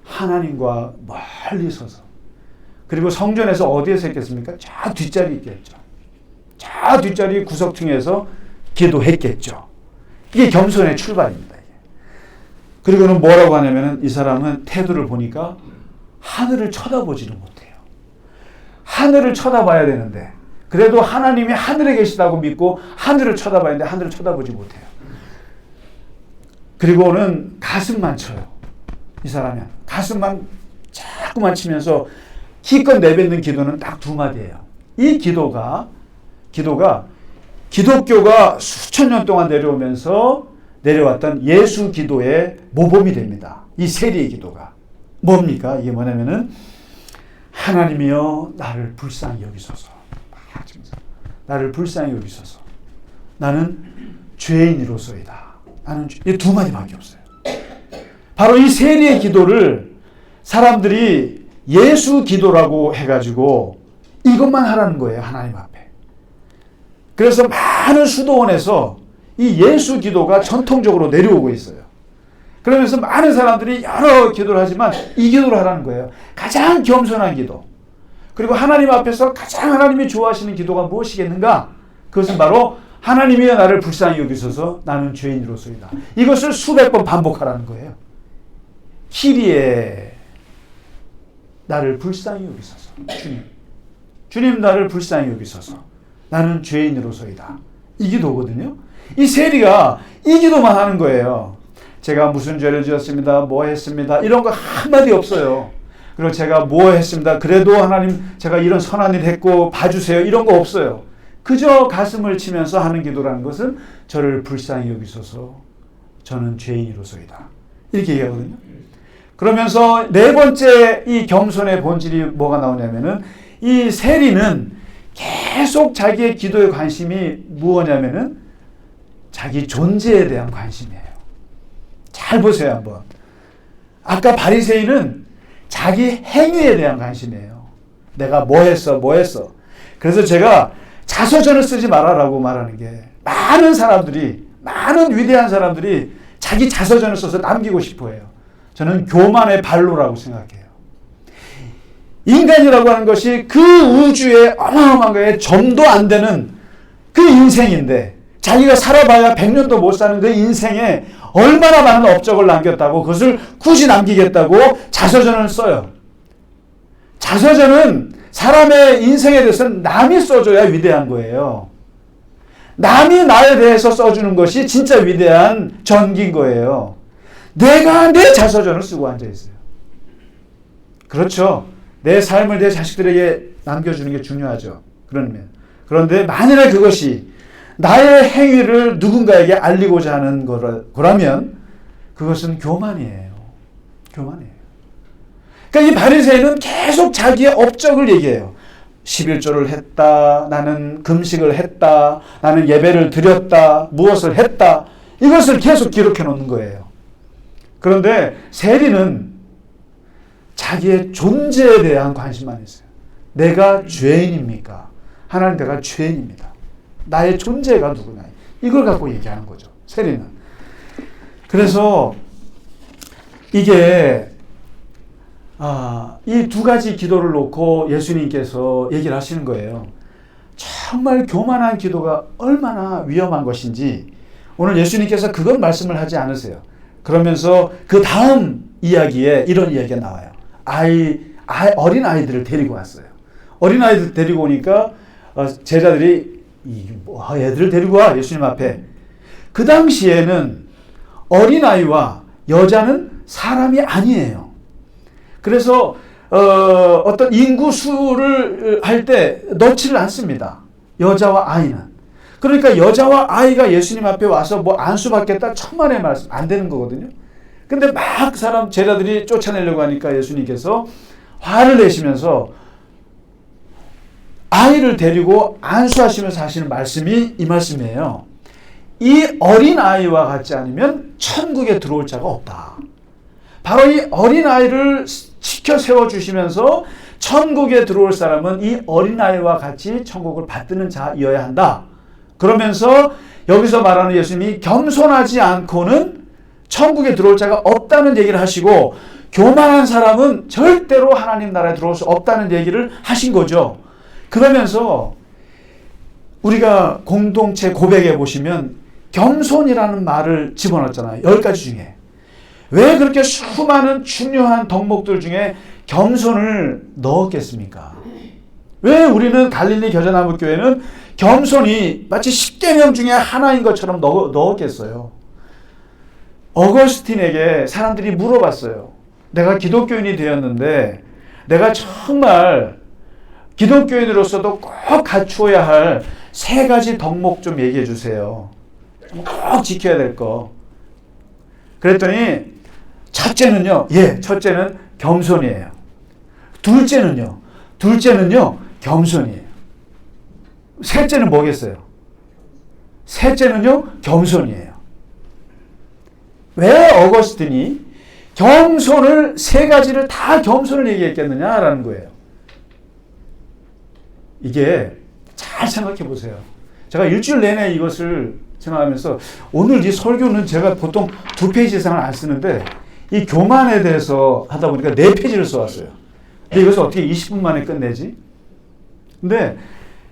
Speaker 1: 하나님과 멀리 서서 그리고 성전에서 어디에서 했겠습니까? 저 뒷자리 있겠죠. 저 뒷자리 구석층에서 기도했겠죠. 이게 겸손의 출발입니다. 그리고는 뭐라고 하냐면은 이 사람은 태도를 보니까 하늘을 쳐다보지를 못해요. 하늘을 쳐다봐야 되는데 그래도 하나님이 하늘에 계시다고 믿고 하늘을 쳐다봐야 하는데 하늘을 쳐다보지 못해요. 그리고는 가슴만 쳐요. 이 사람이 가슴만 자꾸만 치면서 기껏 내뱉는 기도는 딱 두 마디예요. 이 기도가 기독교가 수천 년 동안 내려오면서 내려왔던 예수 기도의 모범이 됩니다. 이 세리의 기도가. 뭡니까? 이게 뭐냐면은 하나님이여 나를 불쌍히 여기소서. 나를 불쌍히 여기소서. 나는 죄인으로서이다. 이 두 마디밖에 없어요. 바로 이 세리의 기도를 사람들이 예수 기도라고 해가지고 이것만 하라는 거예요. 하나님 앞에. 그래서 많은 수도원에서 이 예수 기도가 전통적으로 내려오고 있어요. 그러면서 많은 사람들이 여러 기도를 하지만 이 기도를 하라는 거예요. 가장 겸손한 기도. 그리고 하나님 앞에서 가장 하나님이 좋아하시는 기도가 무엇이겠는가? 그것은 바로 하나님이여 나를 불쌍히 여기소서 나는 죄인으로서이다. 이것을 수백 번 반복하라는 거예요. 키리에 나를 불쌍히 여기소서. 주님 나를 불쌍히 여기소서. 나는 죄인으로서이다. 이 기도거든요. 이 세리가 이 기도만 하는 거예요. 제가 무슨 죄를 지었습니다. 뭐 했습니다. 이런 거 한마디 없어요. 그리고 제가 뭐 했습니다. 그래도 하나님 제가 이런 선한 일 했고 봐주세요. 이런 거 없어요. 그저 가슴을 치면서 하는 기도라는 것은 저를 불쌍히 여기소서 저는 죄인으로서이다. 이렇게 얘기하거든요. 그러면서 네 번째 이 겸손의 본질이 뭐가 나오냐면은 이 세리는 계속 자기의 기도의 관심이 무엇냐면은 자기 존재에 대한 관심이에요. 잘 보세요 한번. 아까 바리새인은 자기 행위에 대한 관심이에요. 내가 뭐 했어. 그래서 제가 자서전을 쓰지 말아라고 말하는 게 많은 사람들이 많은 위대한 사람들이 자기 자서전을 써서 남기고 싶어해요. 저는 교만의 발로라고 생각해요. 인간이라고 하는 것이 그 우주의 어마어마한 거에 점도 안 되는 그 인생인데 자기가 살아봐야 100년도 못 사는 그 인생에 얼마나 많은 업적을 남겼다고 그것을 굳이 남기겠다고 자서전을 써요. 자서전은 사람의 인생에 대해서는 남이 써줘야 위대한 거예요. 남이 나에 대해서 써주는 것이 진짜 위대한 전기인 거예요. 내가 내 자서전을 쓰고 앉아있어요. 그렇죠. 내 삶을 내 자식들에게 남겨주는 게 중요하죠. 그런데 만일에 그것이 나의 행위를 누군가에게 알리고자 하는 거라면 그것은 교만이에요. 그러니까 이 바리새인은 계속 자기의 업적을 얘기해요. 11조를 했다. 나는 금식을 했다. 나는 예배를 드렸다. 무엇을 했다. 이것을 계속 기록해 놓는 거예요. 그런데 세리는 자기의 존재에 대한 관심만 있어요. 내가 죄인입니까? 하나님 내가 죄인입니다. 나의 존재가 누구냐. 이걸 갖고 얘기하는 거죠. 세리는. 그래서 이게 이 두 가지 기도를 놓고 예수님께서 얘기를 하시는 거예요. 정말 교만한 기도가 얼마나 위험한 것인지 오늘 예수님께서 그건 말씀을 하지 않으세요. 그러면서 그 다음 이야기에 이런 이야기가 나와요. 어린 아이들을 데리고 왔어요. 어린 아이들 데리고 오니까 제자들이 애들을 데리고 와 예수님 앞에. 그 당시에는 어린 아이와 여자는 사람이 아니에요. 그래서 어떤 인구수를 할 때 넣지를 않습니다. 여자와 아이는. 그러니까 여자와 아이가 예수님 앞에 와서 뭐 안수받겠다 천만의 말씀 안 되는 거거든요. 근데 막 제자들이 쫓아내려고 하니까 예수님께서 화를 내시면서 아이를 데리고 안수하시면서 하시는 말씀이 이 말씀이에요. 이 어린 아이와 같지 않으면 천국에 들어올 자가 없다. 바로 이 어린 아이를 지켜 세워주시면서 천국에 들어올 사람은 이 어린 아이와 같이 천국을 받드는 자여야 한다. 그러면서 여기서 말하는 예수님이 겸손하지 않고는 천국에 들어올 자가 없다는 얘기를 하시고 교만한 사람은 절대로 하나님 나라에 들어올 수 없다는 얘기를 하신 거죠. 그러면서 우리가 공동체 고백에 보시면 겸손이라는 말을 집어넣었잖아요. 10가지 중에. 왜 그렇게 수많은 중요한 덕목들 중에 겸손을 넣었겠습니까? 왜 우리는 갈릴리 겨자나무 교회는 겸손이 마치 10계명 중에 하나인 것처럼 넣었겠어요? 어거스틴에게 사람들이 물어봤어요. 내가 기독교인이 되었는데 내가 정말 기독교인으로서도 꼭 갖추어야 할 3가지 덕목 좀 얘기해 주세요. 꼭 지켜야 될 거. 그랬더니 첫째는요. 첫째는 겸손이에요. 둘째는요. 겸손이에요. 셋째는 뭐겠어요? 셋째는요. 겸손이에요. 왜 어거스틴이 겸손을 세 가지를 다 겸손을 얘기했겠느냐라는 거예요. 이게 잘 생각해 보세요. 제가 일주일 내내 이것을 생각하면서 오늘 이 설교는 제가 보통 2페이지 이상을 안 쓰는데 이 교만에 대해서 하다 보니까 4페이지를 써왔어요. 근데 이것을 어떻게 20분 만에 끝내지? 근데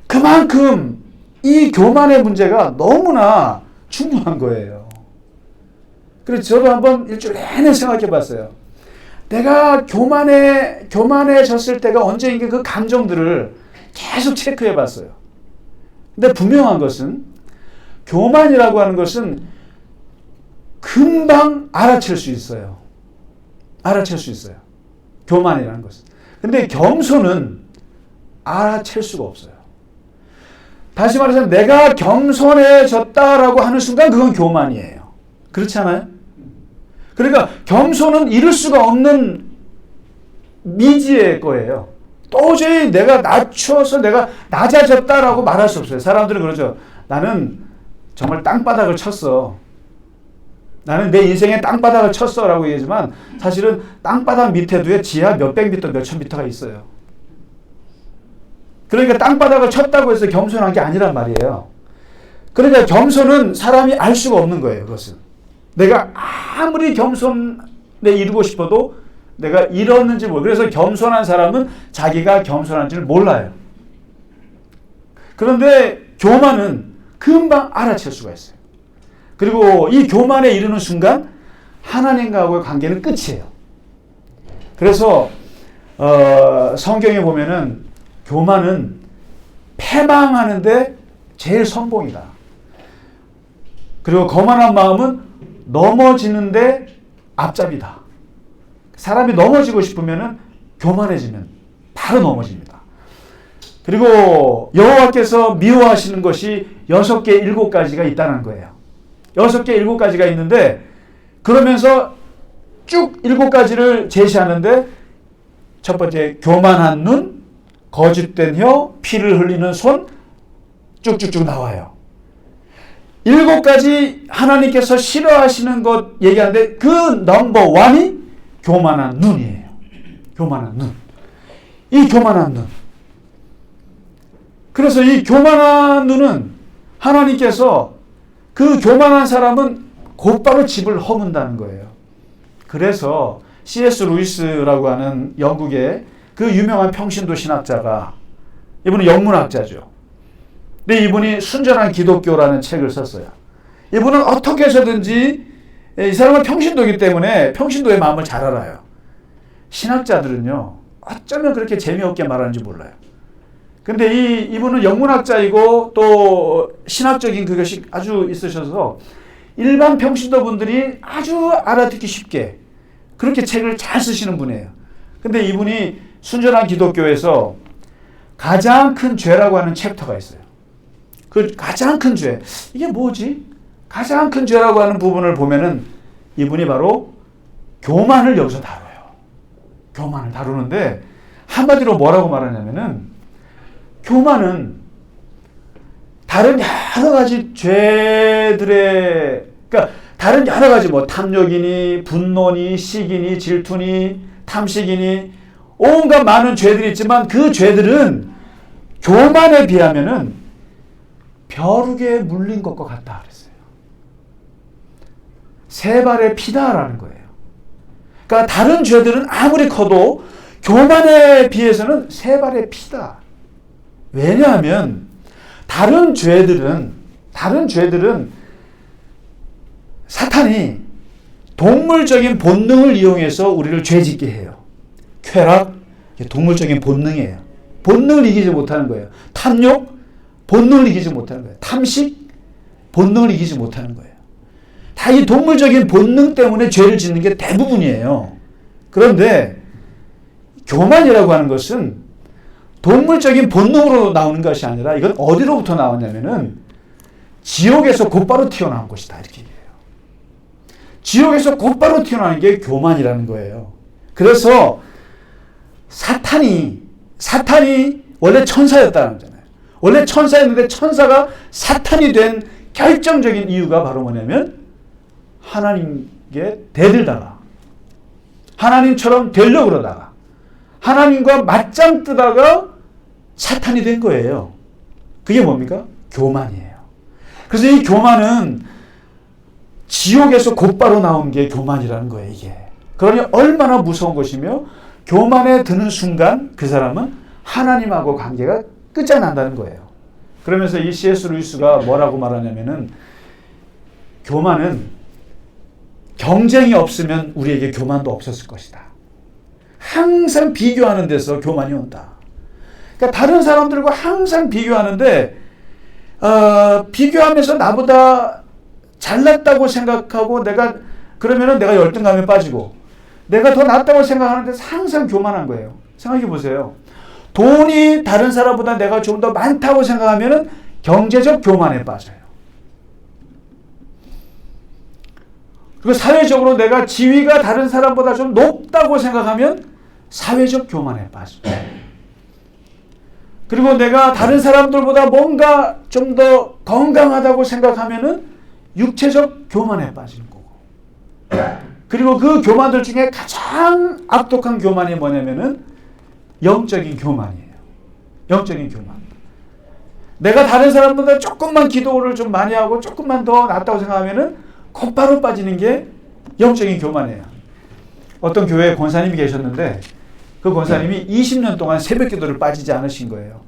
Speaker 1: 그만큼 이 교만의 문제가 너무나 중요한 거예요. 그래서 저도 한번 일주일 내내 생각해 봤어요. 내가 교만해졌을 때가 언제인가 그 감정들을 계속 체크해 봤어요. 근데 분명한 것은 교만이라고 하는 것은 금방 알아챌 수 있어요. 교만이라는 것은. 근데 겸손은 알아챌 수가 없어요. 다시 말해서 내가 겸손해졌다라고 하는 순간 그건 교만이에요. 그렇지 않아요? 그러니까 겸손은 이룰 수가 없는 미지의 거예요. 도저히 내가 내가 낮아졌다라고 말할 수 없어요. 사람들은 그러죠. 나는 정말 땅바닥을 쳤어. 나는 내 인생에 땅바닥을 쳤어 라고 얘기하지만 사실은 땅바닥 밑에도 지하 몇백 미터, 몇천 미터가 있어요. 그러니까 땅바닥을 쳤다고 해서 겸손한 게 아니란 말이에요. 그러니까 겸손은 사람이 알 수가 없는 거예요. 그것은. 내가 아무리 겸손에 이루고 싶어도 내가 이뤘는지 모르고 그래서 겸손한 사람은 자기가 겸손한지를 몰라요. 그런데 교만은 금방 알아챌 수가 있어요. 그리고 이 교만에 이르는 순간 하나님과의 관계는 끝이에요. 그래서 성경에 보면은 교만은 패망하는데 제일 선봉이다. 그리고 거만한 마음은 넘어지는데 앞잡이다. 사람이 넘어지고 싶으면은 교만해지면 바로 넘어집니다. 그리고 여호와께서 미워하시는 것이 6개, 7가지가 있다는 거예요. 6개, 7가지가 있는데 그러면서 쭉 7가지를 제시하는데 첫 번째 교만한 눈, 거짓된 혀, 피를 흘리는 손 쭉쭉쭉 나와요. 7가지 하나님께서 싫어하시는 것 얘기하는데 그 넘버 1이 교만한 눈이에요. 교만한 눈. 이 교만한 눈. 그래서 이 교만한 눈은 하나님께서 그 교만한 사람은 곧바로 집을 허문다는 거예요. 그래서 C.S. 루이스라고 하는 영국의 그 유명한 평신도 신학자가 이분은 영문학자죠. 근데 이분이 순전한 기독교라는 책을 썼어요. 이분은 어떻게 해서든지 이 사람은 평신도이기 때문에 평신도의 마음을 잘 알아요. 신학자들은요. 어쩌면 그렇게 재미없게 말하는지 몰라요. 근데 이분은 영문학자이고 또 신학적인 그것이 아주 있으셔서 일반 평신도 분들이 아주 알아듣기 쉽게 그렇게 책을 잘 쓰시는 분이에요. 근데 이분이 순전한 기독교에서 가장 큰 죄라고 하는 챕터가 있어요. 그 가장 큰 죄. 이게 뭐지? 가장 큰 죄라고 하는 부분을 보면은 이분이 바로 교만을 여기서 다뤄요. 교만을 다루는데 한마디로 뭐라고 말하냐면은 교만은 다른 여러 가지 죄들의 그러니까 다른 여러 가지 뭐 탐욕이니 분노니 시기니 질투니 탐식이니 온갖 많은 죄들이 있지만 그 죄들은 교만에 비하면은 벼룩에 물린 것과 같다 그랬어요. 세 발의 피다라는 거예요. 그러니까 다른 죄들은 아무리 커도 교만에 비해서는 세 발의 피다. 왜냐하면 다른 죄들은 사탄이 동물적인 본능을 이용해서 우리를 죄짓게 해요. 쾌락, 동물적인 본능이에요. 본능을 이기지 못하는 거예요. 탐욕, 본능을 이기지 못하는 거예요. 탐식, 본능을 이기지 못하는 거예요. 다 이 동물적인 본능 때문에 죄를 짓는 게 대부분이에요. 그런데 교만이라고 하는 것은 동물적인 본능으로 나오는 것이 아니라 이건 어디로부터 나왔냐면은 지옥에서 곧바로 튀어나온 것이다. 이렇게 얘기해요. 지옥에서 곧바로 튀어나오는 게 교만이라는 거예요. 그래서 사탄이 원래 천사였다는 거잖아요. 원래 천사였는데 천사가 사탄이 된 결정적인 이유가 바로 뭐냐면 하나님께 대들다가 하나님처럼 되려고 그러다가 하나님과 맞짱 뜨다가 사탄이 된 거예요. 그게 뭡니까? 교만이에요. 그래서 이 교만은 지옥에서 곧바로 나온 게 교만이라는 거예요, 이게. 그러니 얼마나 무서운 것이며 교만에 드는 순간 그 사람은 하나님하고 관계가 끝장난다는 거예요. 그러면서 이 C.S. 루이스가 뭐라고 말하냐면은 교만은 경쟁이 없으면 우리에게 교만도 없었을 것이다. 항상 비교하는 데서 교만이 온다. 그러니까 다른 사람들과 항상 비교하는데 비교하면서 나보다 잘났다고 생각하고 그러면은 내가 열등감에 빠지고 내가 더 낫다고 생각하는데 항상 교만한 거예요. 생각해 보세요. 돈이 다른 사람보다 내가 좀 더 많다고 생각하면은 경제적 교만에 빠져요. 그리고 사회적으로 내가 지위가 다른 사람보다 좀 높다고 생각하면 사회적 교만에 빠져요. 그리고 내가 다른 사람들보다 뭔가 좀 더 건강하다고 생각하면은 육체적 교만에 빠지는 거고. 그리고 그 교만들 중에 가장 악독한 교만이 뭐냐면은 영적인 교만이에요. 영적인 교만. 내가 다른 사람보다 조금만 기도를 좀 많이 하고 조금만 더 낫다고 생각하면은 곧바로 빠지는 게 영적인 교만이에요. 어떤 교회에 권사님이 계셨는데 그 권사님이 20년 동안 새벽기도를 빠지지 않으신 거예요.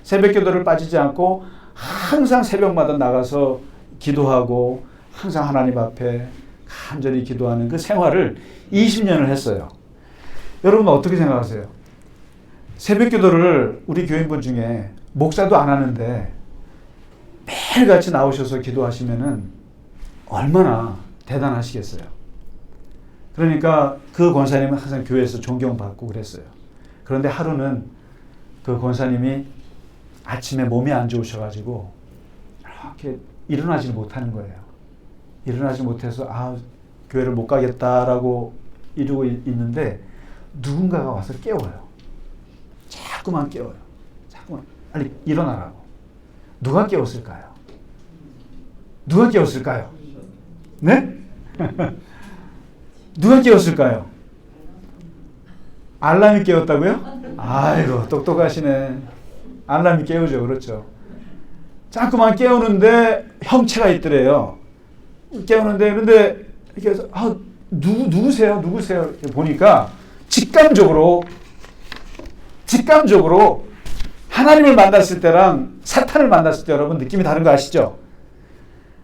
Speaker 1: 새벽기도를 빠지지 않고 항상 새벽마다 나가서 기도하고 항상 하나님 앞에 간절히 기도하는 그 생활을 20년을 했어요. 여러분 어떻게 생각하세요? 새벽기도를 우리 교인분 중에 목사도 안 하는데 매일같이 나오셔서 기도하시면은 얼마나 대단하시겠어요. 그러니까 그 권사님은 항상 교회에서 존경받고 그랬어요. 그런데 하루는 그 권사님이 아침에 몸이 안 좋으셔가지고 이렇게 일어나지 못하는 거예요. 일어나지 못해서 교회를 못 가겠다라고 이러고 있는데 누군가가 와서 깨워요. 자꾸만 깨워요. 자꾸만 빨리 일어나라고. 누가 깨웠을까요? 누가 깨웠을까요? 네? 누가 깨웠을까요? 알람이 깨웠다고요? 아이고 똑똑하시네. 알람이 깨우죠. 그렇죠. 자꾸만 깨우는데 형체가 있더래요. 깨우는데 그런데 이렇게 해서 누구세요? 이렇게 보니까 직감적으로 하나님을 만났을 때랑 사탄을 만났을 때 여러분 느낌이 다른 거 아시죠?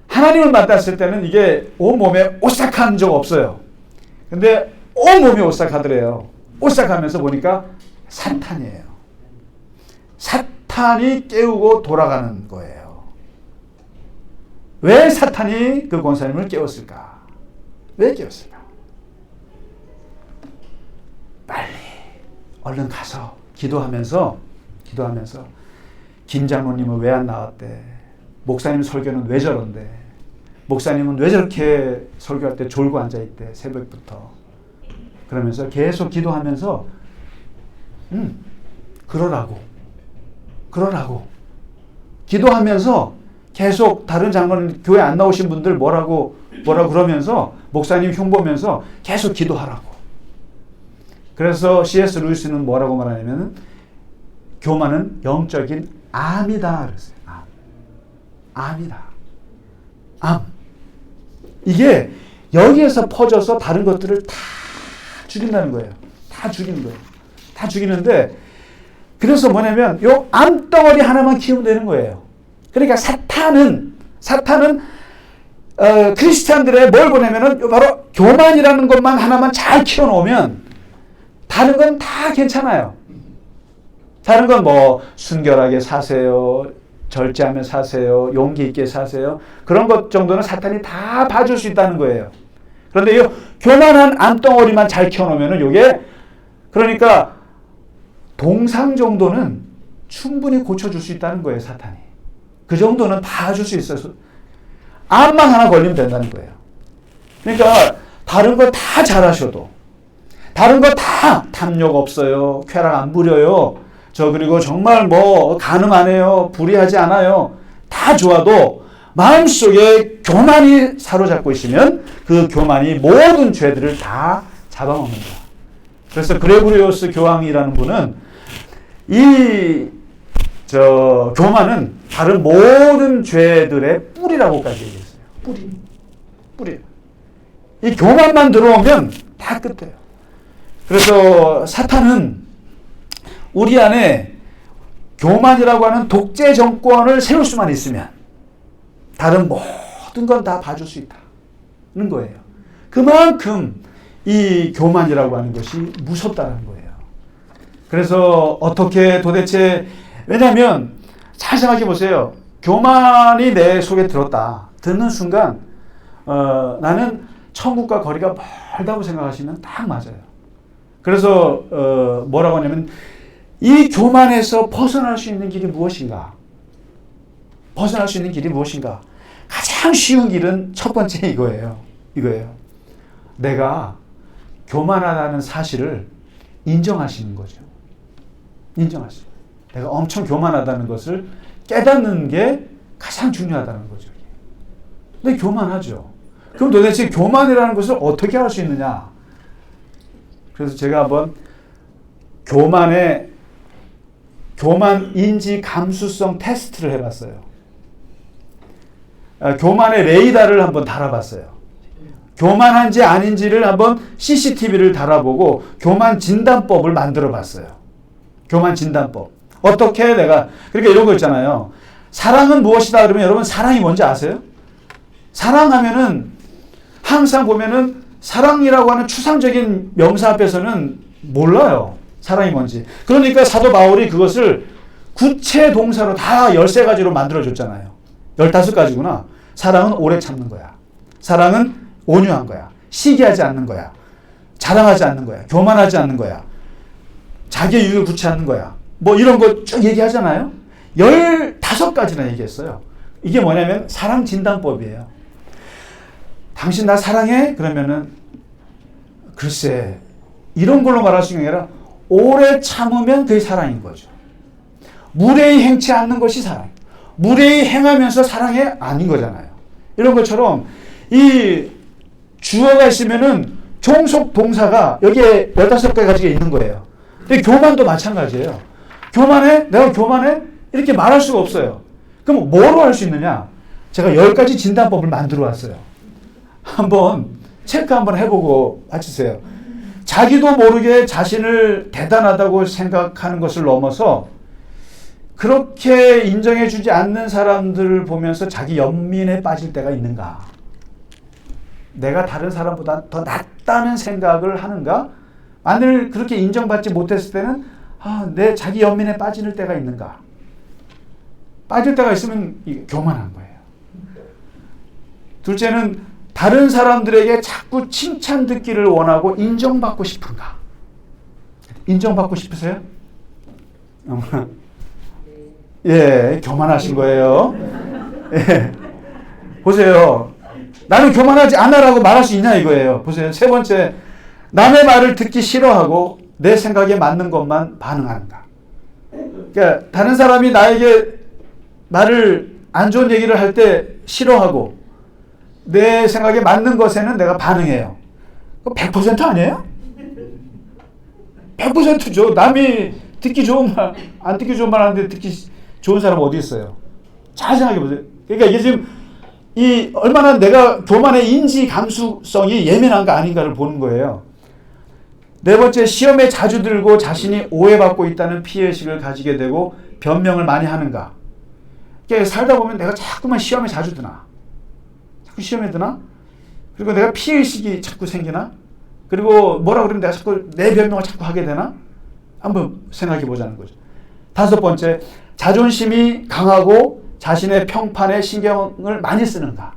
Speaker 1: 하나님을 만났을 때는 이게 온몸에 오싹한 적 없어요. 근데 온몸이 오싹하더래요. 오싹하면서 보니까 사탄이에요. 사탄이 깨우고 돌아가는 거예요. 왜 사탄이 그 권사님을 깨웠을까? 왜 깨웠을까? 빨리 얼른 가서 기도하면서 김 장로님은 왜 안 나왔대? 목사님 설교는 왜 저런데? 목사님은 왜 저렇게 설교할 때 졸고 앉아있대? 새벽부터. 그러면서 계속 기도하면서 그러라고 기도하면서 계속 다른 장로님 교회 안 나오신 분들 뭐라고 그러면서 목사님 흉보면서 계속 기도하라고. 그래서 C.S. 루이스는 뭐라고 말하냐면 교만은 영적인 암이다 그랬어요. 암이다. 암. 이게 여기에서 퍼져서 다른 것들을 다 죽인다는 거예요. 다 죽이는데 그래서 뭐냐면 요 암덩어리 하나만 키우면 되는 거예요. 그러니까 사탄은 크리스찬들의 뭘 보냐면은 바로 교만이라는 것만 하나만 잘 키워놓으면 다른 건 다 괜찮아요. 다른 건 뭐 순결하게 사세요. 절제하며 사세요. 용기 있게 사세요. 그런 것 정도는 사탄이 다 봐줄 수 있다는 거예요. 그런데 이 교만한 암덩어리만 잘 키워놓으면 요게 그러니까 동상 정도는 충분히 고쳐줄 수 있다는 거예요. 사탄이. 그 정도는 다 줄 수 있어서 암만 하나 걸리면 된다는 거예요. 그러니까 다른 거 다 잘하셔도, 다른 거 다 탐욕 없어요, 쾌락 안 부려요, 그리고 정말 뭐 간음 안 해요, 불의하지 않아요, 다 좋아도 마음속에 교만이 사로잡고 있으면 그 교만이 모든 죄들을 다 잡아먹는다. 그래서 그레고리오스 교황이라는 분은 교만은 다른 모든 죄들의 뿌리라고까지 얘기했어요. 뿌리. 이 교만만 들어오면 다 끝이에요. 그래서 사탄은 우리 안에 교만이라고 하는 독재 정권을 세울 수만 있으면 다른 모든 건 다 봐줄 수 있다는 거예요. 그만큼 이 교만이라고 하는 것이 무섭다는 거예요. 그래서 어떻게 도대체, 왜냐하면 잘 생각해 보세요. 교만이 내 속에 들었다. 듣는 순간 나는 천국과 거리가 멀다고 생각하시면 딱 맞아요. 그래서 뭐라고 하냐면 이 교만에서 벗어날 수 있는 길이 무엇인가? 벗어날 수 있는 길이 무엇인가? 가장 쉬운 길은 첫 번째 이거예요. 내가 교만하다는 사실을 인정하시는 거죠. 인정하시는 거예요. 내가 엄청 교만하다는 것을 깨닫는 게 가장 중요하다는 거죠. 근데 교만하죠. 그럼 도대체 교만이라는 것을 어떻게 할 수 있느냐? 그래서 제가 한번 교만 인지 감수성 테스트를 해봤어요. 교만의 레이더를 한번 달아봤어요. 교만한지 아닌지를 한번 CCTV를 달아보고 교만 진단법을 만들어봤어요. 교만 진단법. 어떻게 내가, 그러니까 이런 거 있잖아요. 사랑은 무엇이다 그러면 여러분 사랑이 뭔지 아세요? 사랑하면은 항상 보면은 사랑이라고 하는 추상적인 명사 앞에서는 몰라요. 사랑이 뭔지. 그러니까 사도 바울이 그것을 구체 동사로 다 13가지로 만들어줬잖아요. 15가지구나. 사랑은 오래 참는 거야. 사랑은 온유한 거야. 시기하지 않는 거야. 자랑하지 않는 거야. 교만하지 않는 거야. 자기의 유익을 구치 않는 거야. 뭐 이런 거 쭉 얘기하잖아요. 15가지나 얘기했어요. 이게 뭐냐면 사랑 진단법이에요. 당신 나 사랑해? 그러면은 글쎄 이런 걸로 말할 수 있는 게 아니라 오래 참으면 그게 사랑인 거죠. 무례히 행치 않는 것이 사랑. 무례히 행하면서 사랑해? 아닌 거잖아요. 이런 것처럼 이 주어가 있으면은 종속 동사가 여기에 15가지가 있는 거예요. 근데 교만도 마찬가지예요. 교만해? 내가 교만해? 이렇게 말할 수가 없어요. 그럼 뭐로 할 수 있느냐? 제가 10가지 진단법을 만들어 왔어요. 한번 체크 한번 해보고 와주세요. 자기도 모르게 자신을 대단하다고 생각하는 것을 넘어서 그렇게 인정해주지 않는 사람들을 보면서 자기 연민에 빠질 때가 있는가? 내가 다른 사람보다 더 낫다는 생각을 하는가? 만일 그렇게 인정받지 못했을 때는 내 자기 연민에 빠지는 때가 있는가? 빠질 때가 있으면 이게 교만한 거예요. 둘째는 다른 사람들에게 자꾸 칭찬 듣기를 원하고 인정받고 싶은가? 인정받고 싶으세요? 예, 교만하신 거예요. 예. 보세요. 나는 교만하지 않아라고 말할 수 있냐 이거예요. 보세요. 세 번째, 남의 말을 듣기 싫어하고 내 생각에 맞는 것만 반응하는가. 그러니까 다른 사람이 나에게 말을 안 좋은 얘기를 할 때 싫어하고 내 생각에 맞는 것에는 내가 반응해요. 100% 아니에요? 100%죠. 남이 듣기 좋은 말, 안 듣기 좋은 말 하는데 듣기 좋은 사람 어디 있어요? 잘 생각해 보세요. 그러니까 이게 지금 얼마나 내가 교만의 인지 감수성이 예민한가 아닌가를 보는 거예요. 네 번째, 시험에 자주 들고 자신이 오해받고 있다는 피해의식을 가지게 되고 변명을 많이 하는가. 그러니까 살다 보면 내가 자꾸만 시험에 자주 드나. 자꾸 시험에 드나? 그리고 내가 피해의식이 자꾸 생기나? 그리고 뭐라 그러면 내가 자꾸 내 변명을 자꾸 하게 되나? 한번 생각해 보자는 거죠. 다섯 번째, 자존심이 강하고 자신의 평판에 신경을 많이 쓰는가?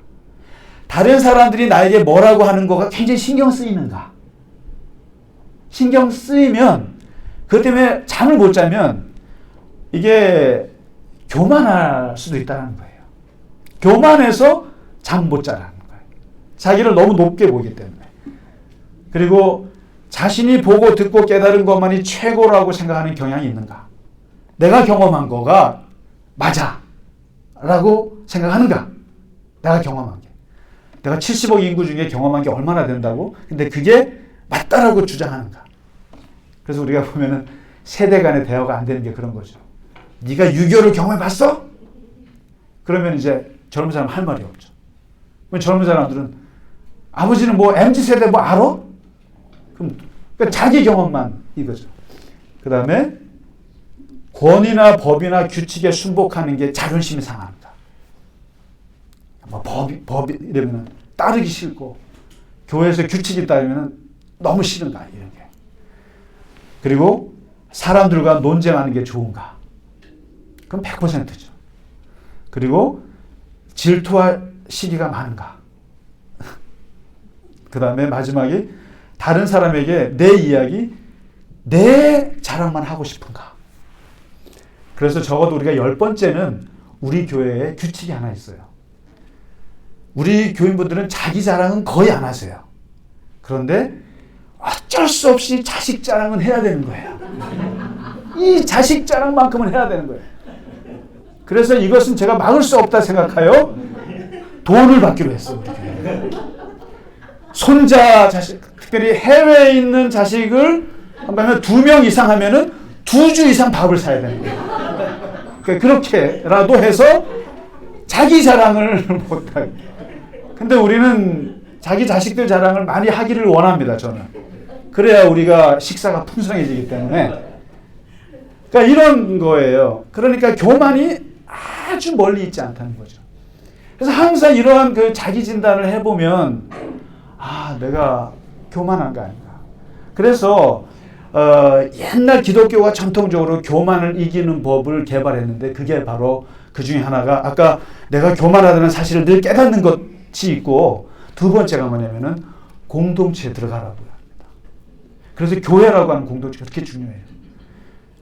Speaker 1: 다른 사람들이 나에게 뭐라고 하는 거가 굉장히 신경 쓰이는가? 신경 쓰이면 그것 때문에 잠을 못 자면 이게 교만할 수도 있다는 거예요. 교만해서 잠 못 자라는 거예요. 자기를 너무 높게 보기 때문에. 그리고 자신이 보고 듣고 깨달은 것만이 최고라고 생각하는 경향이 있는가? 내가 경험한 거가 맞아 라고 생각하는가? 내가 경험한 게. 내가 70억 인구 중에 경험한 게 얼마나 된다고? 근데 그게 맞다라고 주장하는가? 그래서 우리가 보면은 세대 간의 대화가 안 되는 게 그런 거죠. 네가 6.25를 경험해봤어? 그러면 이제 젊은 사람 할 말이 없죠. 그럼 젊은 사람들은 아버지는 뭐 MZ세대 뭐 알아? 그럼 그러니까 자기 경험만 이거죠. 그 다음에 권위나 법이나 규칙에 순복하는 게 자존심이 상합니다. 뭐 법이 이러면 따르기 싫고 교회에서 규칙이 따르면 너무 싫은가 이런 게. 그리고 사람들과 논쟁하는 게 좋은가? 그럼 100%죠. 그리고 질투할 시기가 많은가? 그 다음에 마지막에 다른 사람에게 내 이야기, 내 자랑만 하고 싶은가? 그래서 적어도 우리가 10번째는 우리 교회에 규칙이 하나 있어요. 우리 교인분들은 자기 자랑은 거의 안 하세요. 그런데 어쩔 수 없이 자식 자랑은 해야 되는 거예요. 이 자식 자랑만큼은 해야 되는 거예요. 그래서 이것은 제가 막을 수 없다 생각하여 돈을 받기로 했어요. 손자 자식, 특별히 해외에 있는 자식을 한번 2명 이상 하면은 2주 이상 밥을 사야 되는 거예요. 그러니까 그렇게라도 해서 자기 자랑을 못하게. 근데 우리는 자기 자식들 자랑을 많이 하기를 원합니다, 저는. 그래야 우리가 식사가 풍성해지기 때문에. 그러니까 이런 거예요. 그러니까 교만이 아주 멀리 있지 않다는 거죠. 그래서 항상 이러한 그 자기 진단을 해보면 내가 교만한 거 아닌가. 그래서 옛날 기독교가 전통적으로 교만을 이기는 법을 개발했는데 그게 바로 그 중에 하나가 아까 내가 교만하다는 사실을 늘 깨닫는 것이 있고 두 번째가 뭐냐면은 공동체에 들어가라고요 합니다. 그래서 교회라고 하는 공동체가 그렇게 중요해요.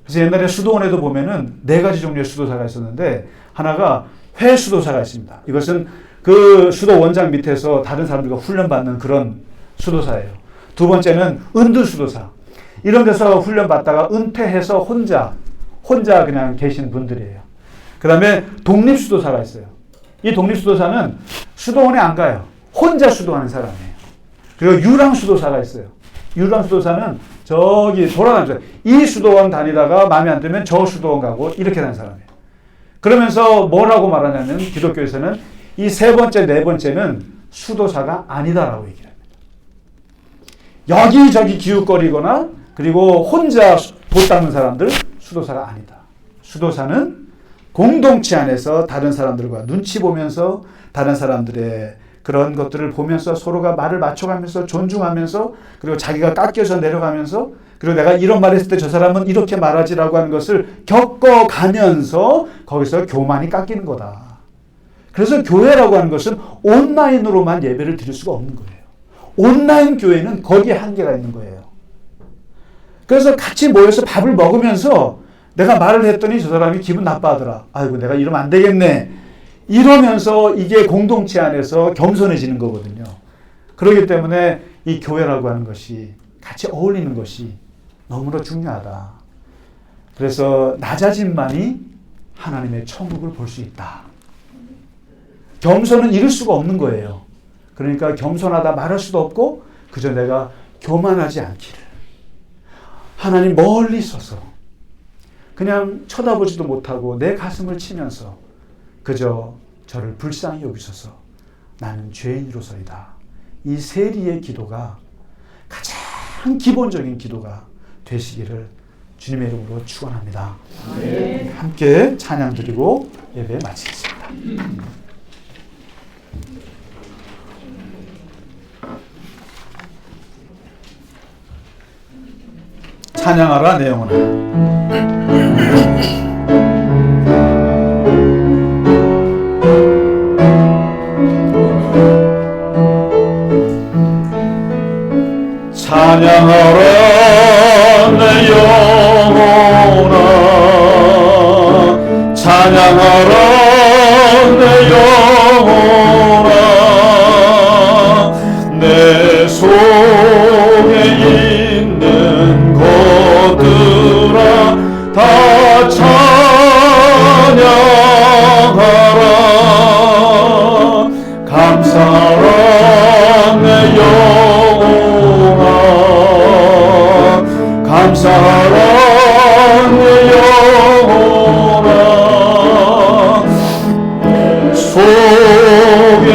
Speaker 1: 그래서 옛날에 수도원에도 보면은 4가지 종류의 수도사가 있었는데 하나가 회수도사가 있습니다. 이것은 그 수도 원장 밑에서 다른 사람들과 훈련받는 그런 수도사예요. 두 번째는 은둔수도사. 이런 데서 훈련받다가 은퇴해서 혼자 그냥 계신 분들이에요. 그 다음에 독립수도사가 있어요. 이 독립수도사는 수도원에 안 가요. 혼자 수도하는 사람이에요. 그리고 유랑수도사가 있어요. 유랑수도사는 저기 돌아다니죠. 이 수도원 다니다가 마음에 안 들면 저 수도원 가고 이렇게 다니는 사람이에요. 그러면서 뭐라고 말하냐면 기독교에서는 이 3번째, 4번째는 수도사가 아니다라고 얘기를 합니다. 여기저기 기웃거리거나 그리고 혼자 돛 닦는 사람들 수도사가 아니다. 수도사는 공동체 안에서 다른 사람들과 눈치 보면서 다른 사람들의 그런 것들을 보면서 서로가 말을 맞춰가면서 존중하면서 그리고 자기가 깎여서 내려가면서 그리고 내가 이런 말 했을 때 저 사람은 이렇게 말하지라고 하는 것을 겪어가면서 거기서 교만이 깎이는 거다. 그래서 교회라고 하는 것은 온라인으로만 예배를 드릴 수가 없는 거예요. 온라인 교회는 거기에 한계가 있는 거예요. 그래서 같이 모여서 밥을 먹으면서 내가 말을 했더니 저 사람이 기분 나빠하더라. 아이고 내가 이러면 안 되겠네. 이러면서 이게 공동체 안에서 겸손해지는 거거든요. 그렇기 때문에 이 교회라고 하는 것이 같이 어울리는 것이 너무나 중요하다. 그래서 낮아짐만이 하나님의 천국을 볼 수 있다. 겸손은 이룰 수가 없는 거예요. 그러니까 겸손하다 말할 수도 없고 그저 내가 교만하지 않기를. 하나님 멀리 서서 그냥 쳐다보지도 못하고 내 가슴을 치면서 그저 저를 불쌍히 여기소서 나는 죄인으로서이다. 이 세리의 기도가 가장 기본적인 기도가 되시기를 주님의 이름으로 축원합니다. 네. 함께 찬양 드리고 예배 마치겠습니다. 찬양하라 내 영혼아. 찬양하라 내 영혼아. 찬양하라 내 영혼아. 내 영혼아 속에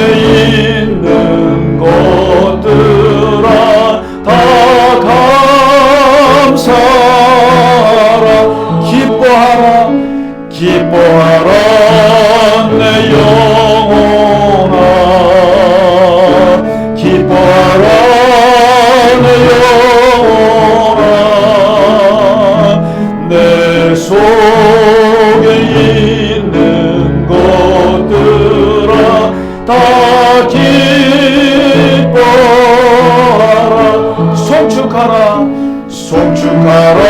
Speaker 1: 있는 것들아 다 감사하라. 기뻐하라 내 영혼아 기뻐하라 내 영혼아 내 속에 있는 것들아 다 기뻐하라. 송축하라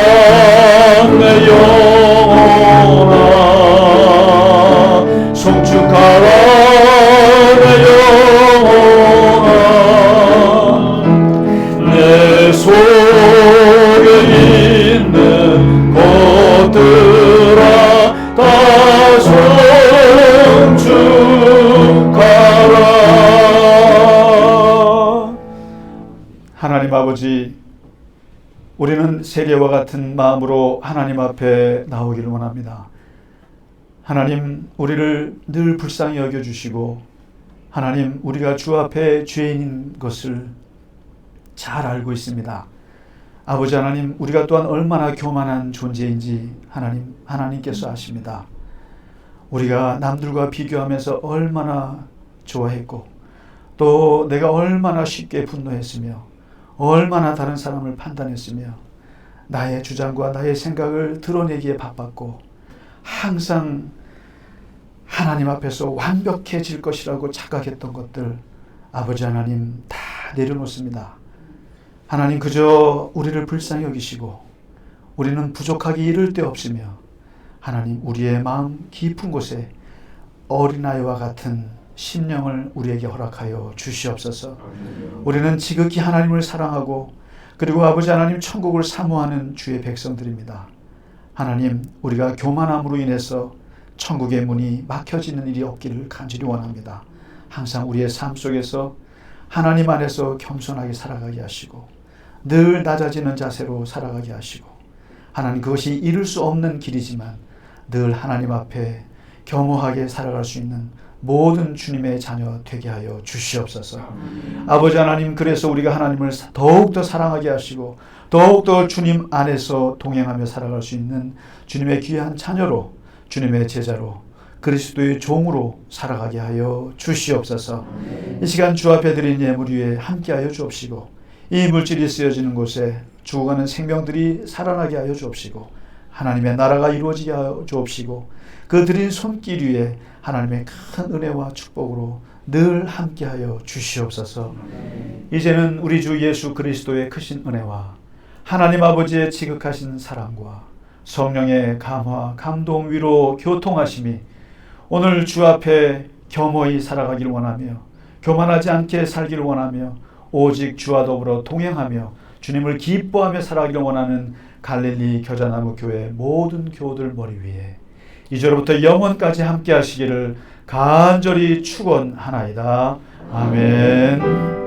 Speaker 1: 내 영혼아 송축하라 내 영혼아 내 속에 있는 것들아 다 송축하라. 하나님 아버지, 우리는 세례와 같은 마음으로 하나님 앞에 나오기를 원합니다. 하나님, 우리를 늘 불쌍히 여겨주시고 하나님, 우리가 주 앞에 죄인인 것을 잘 알고 있습니다. 아버지 하나님, 우리가 또한 얼마나 교만한 존재인지 하나님께서 아십니다. 우리가 남들과 비교하면서 얼마나 좋아했고 또 내가 얼마나 쉽게 분노했으며 얼마나 다른 사람을 판단했으며 나의 주장과 나의 생각을 드러내기에 바빴고 항상 하나님 앞에서 완벽해질 것이라고 착각했던 것들 아버지 하나님 다 내려놓습니다. 하나님, 그저 우리를 불쌍히 여기시고 우리는 부족하기 이를 데 없으며 하나님, 우리의 마음 깊은 곳에 어린아이와 같은 심령을 우리에게 허락하여 주시옵소서. 우리는 지극히 하나님을 사랑하고 그리고 아버지 하나님 천국을 사모하는 주의 백성들입니다. 하나님, 우리가 교만함으로 인해서 천국의 문이 막혀지는 일이 없기를 간절히 원합니다. 항상 우리의 삶 속에서 하나님 안에서 겸손하게 살아가게 하시고 늘 낮아지는 자세로 살아가게 하시고 하나님, 그것이 이룰 수 없는 길이지만 늘 하나님 앞에 겸허하게 살아갈 수 있는 모든 주님의 자녀 되게 하여 주시옵소서. 아버지 하나님, 그래서 우리가 하나님을 더욱더 사랑하게 하시고 더욱더 주님 안에서 동행하며 살아갈 수 있는 주님의 귀한 자녀로, 주님의 제자로, 그리스도의 종으로 살아가게 하여 주시옵소서. 이 시간 주 앞에 드린 예물 위에 함께하여 주옵시고 이 물질이 쓰여지는 곳에 죽어가는 생명들이 살아나게 하여 주옵시고 하나님의 나라가 이루어지게 하여 주옵시고 그 드린 손길 위에 하나님의 큰 은혜와 축복으로 늘 함께하여 주시옵소서. 이제는 우리 주 예수 그리스도의 크신 은혜와 하나님 아버지의 지극하신 사랑과 성령의 감화, 감동, 위로, 교통하심이 오늘 주 앞에 겸허히 살아가기를 원하며 교만하지 않게 살기를 원하며 오직 주와 더불어 동행하며 주님을 기뻐하며 살아가기를 원하는 갈릴리 겨자나무 교회 모든 교우들 머리 위에 이제로부터 영원까지 함께 하시기를 간절히 축원하나이다. 아멘.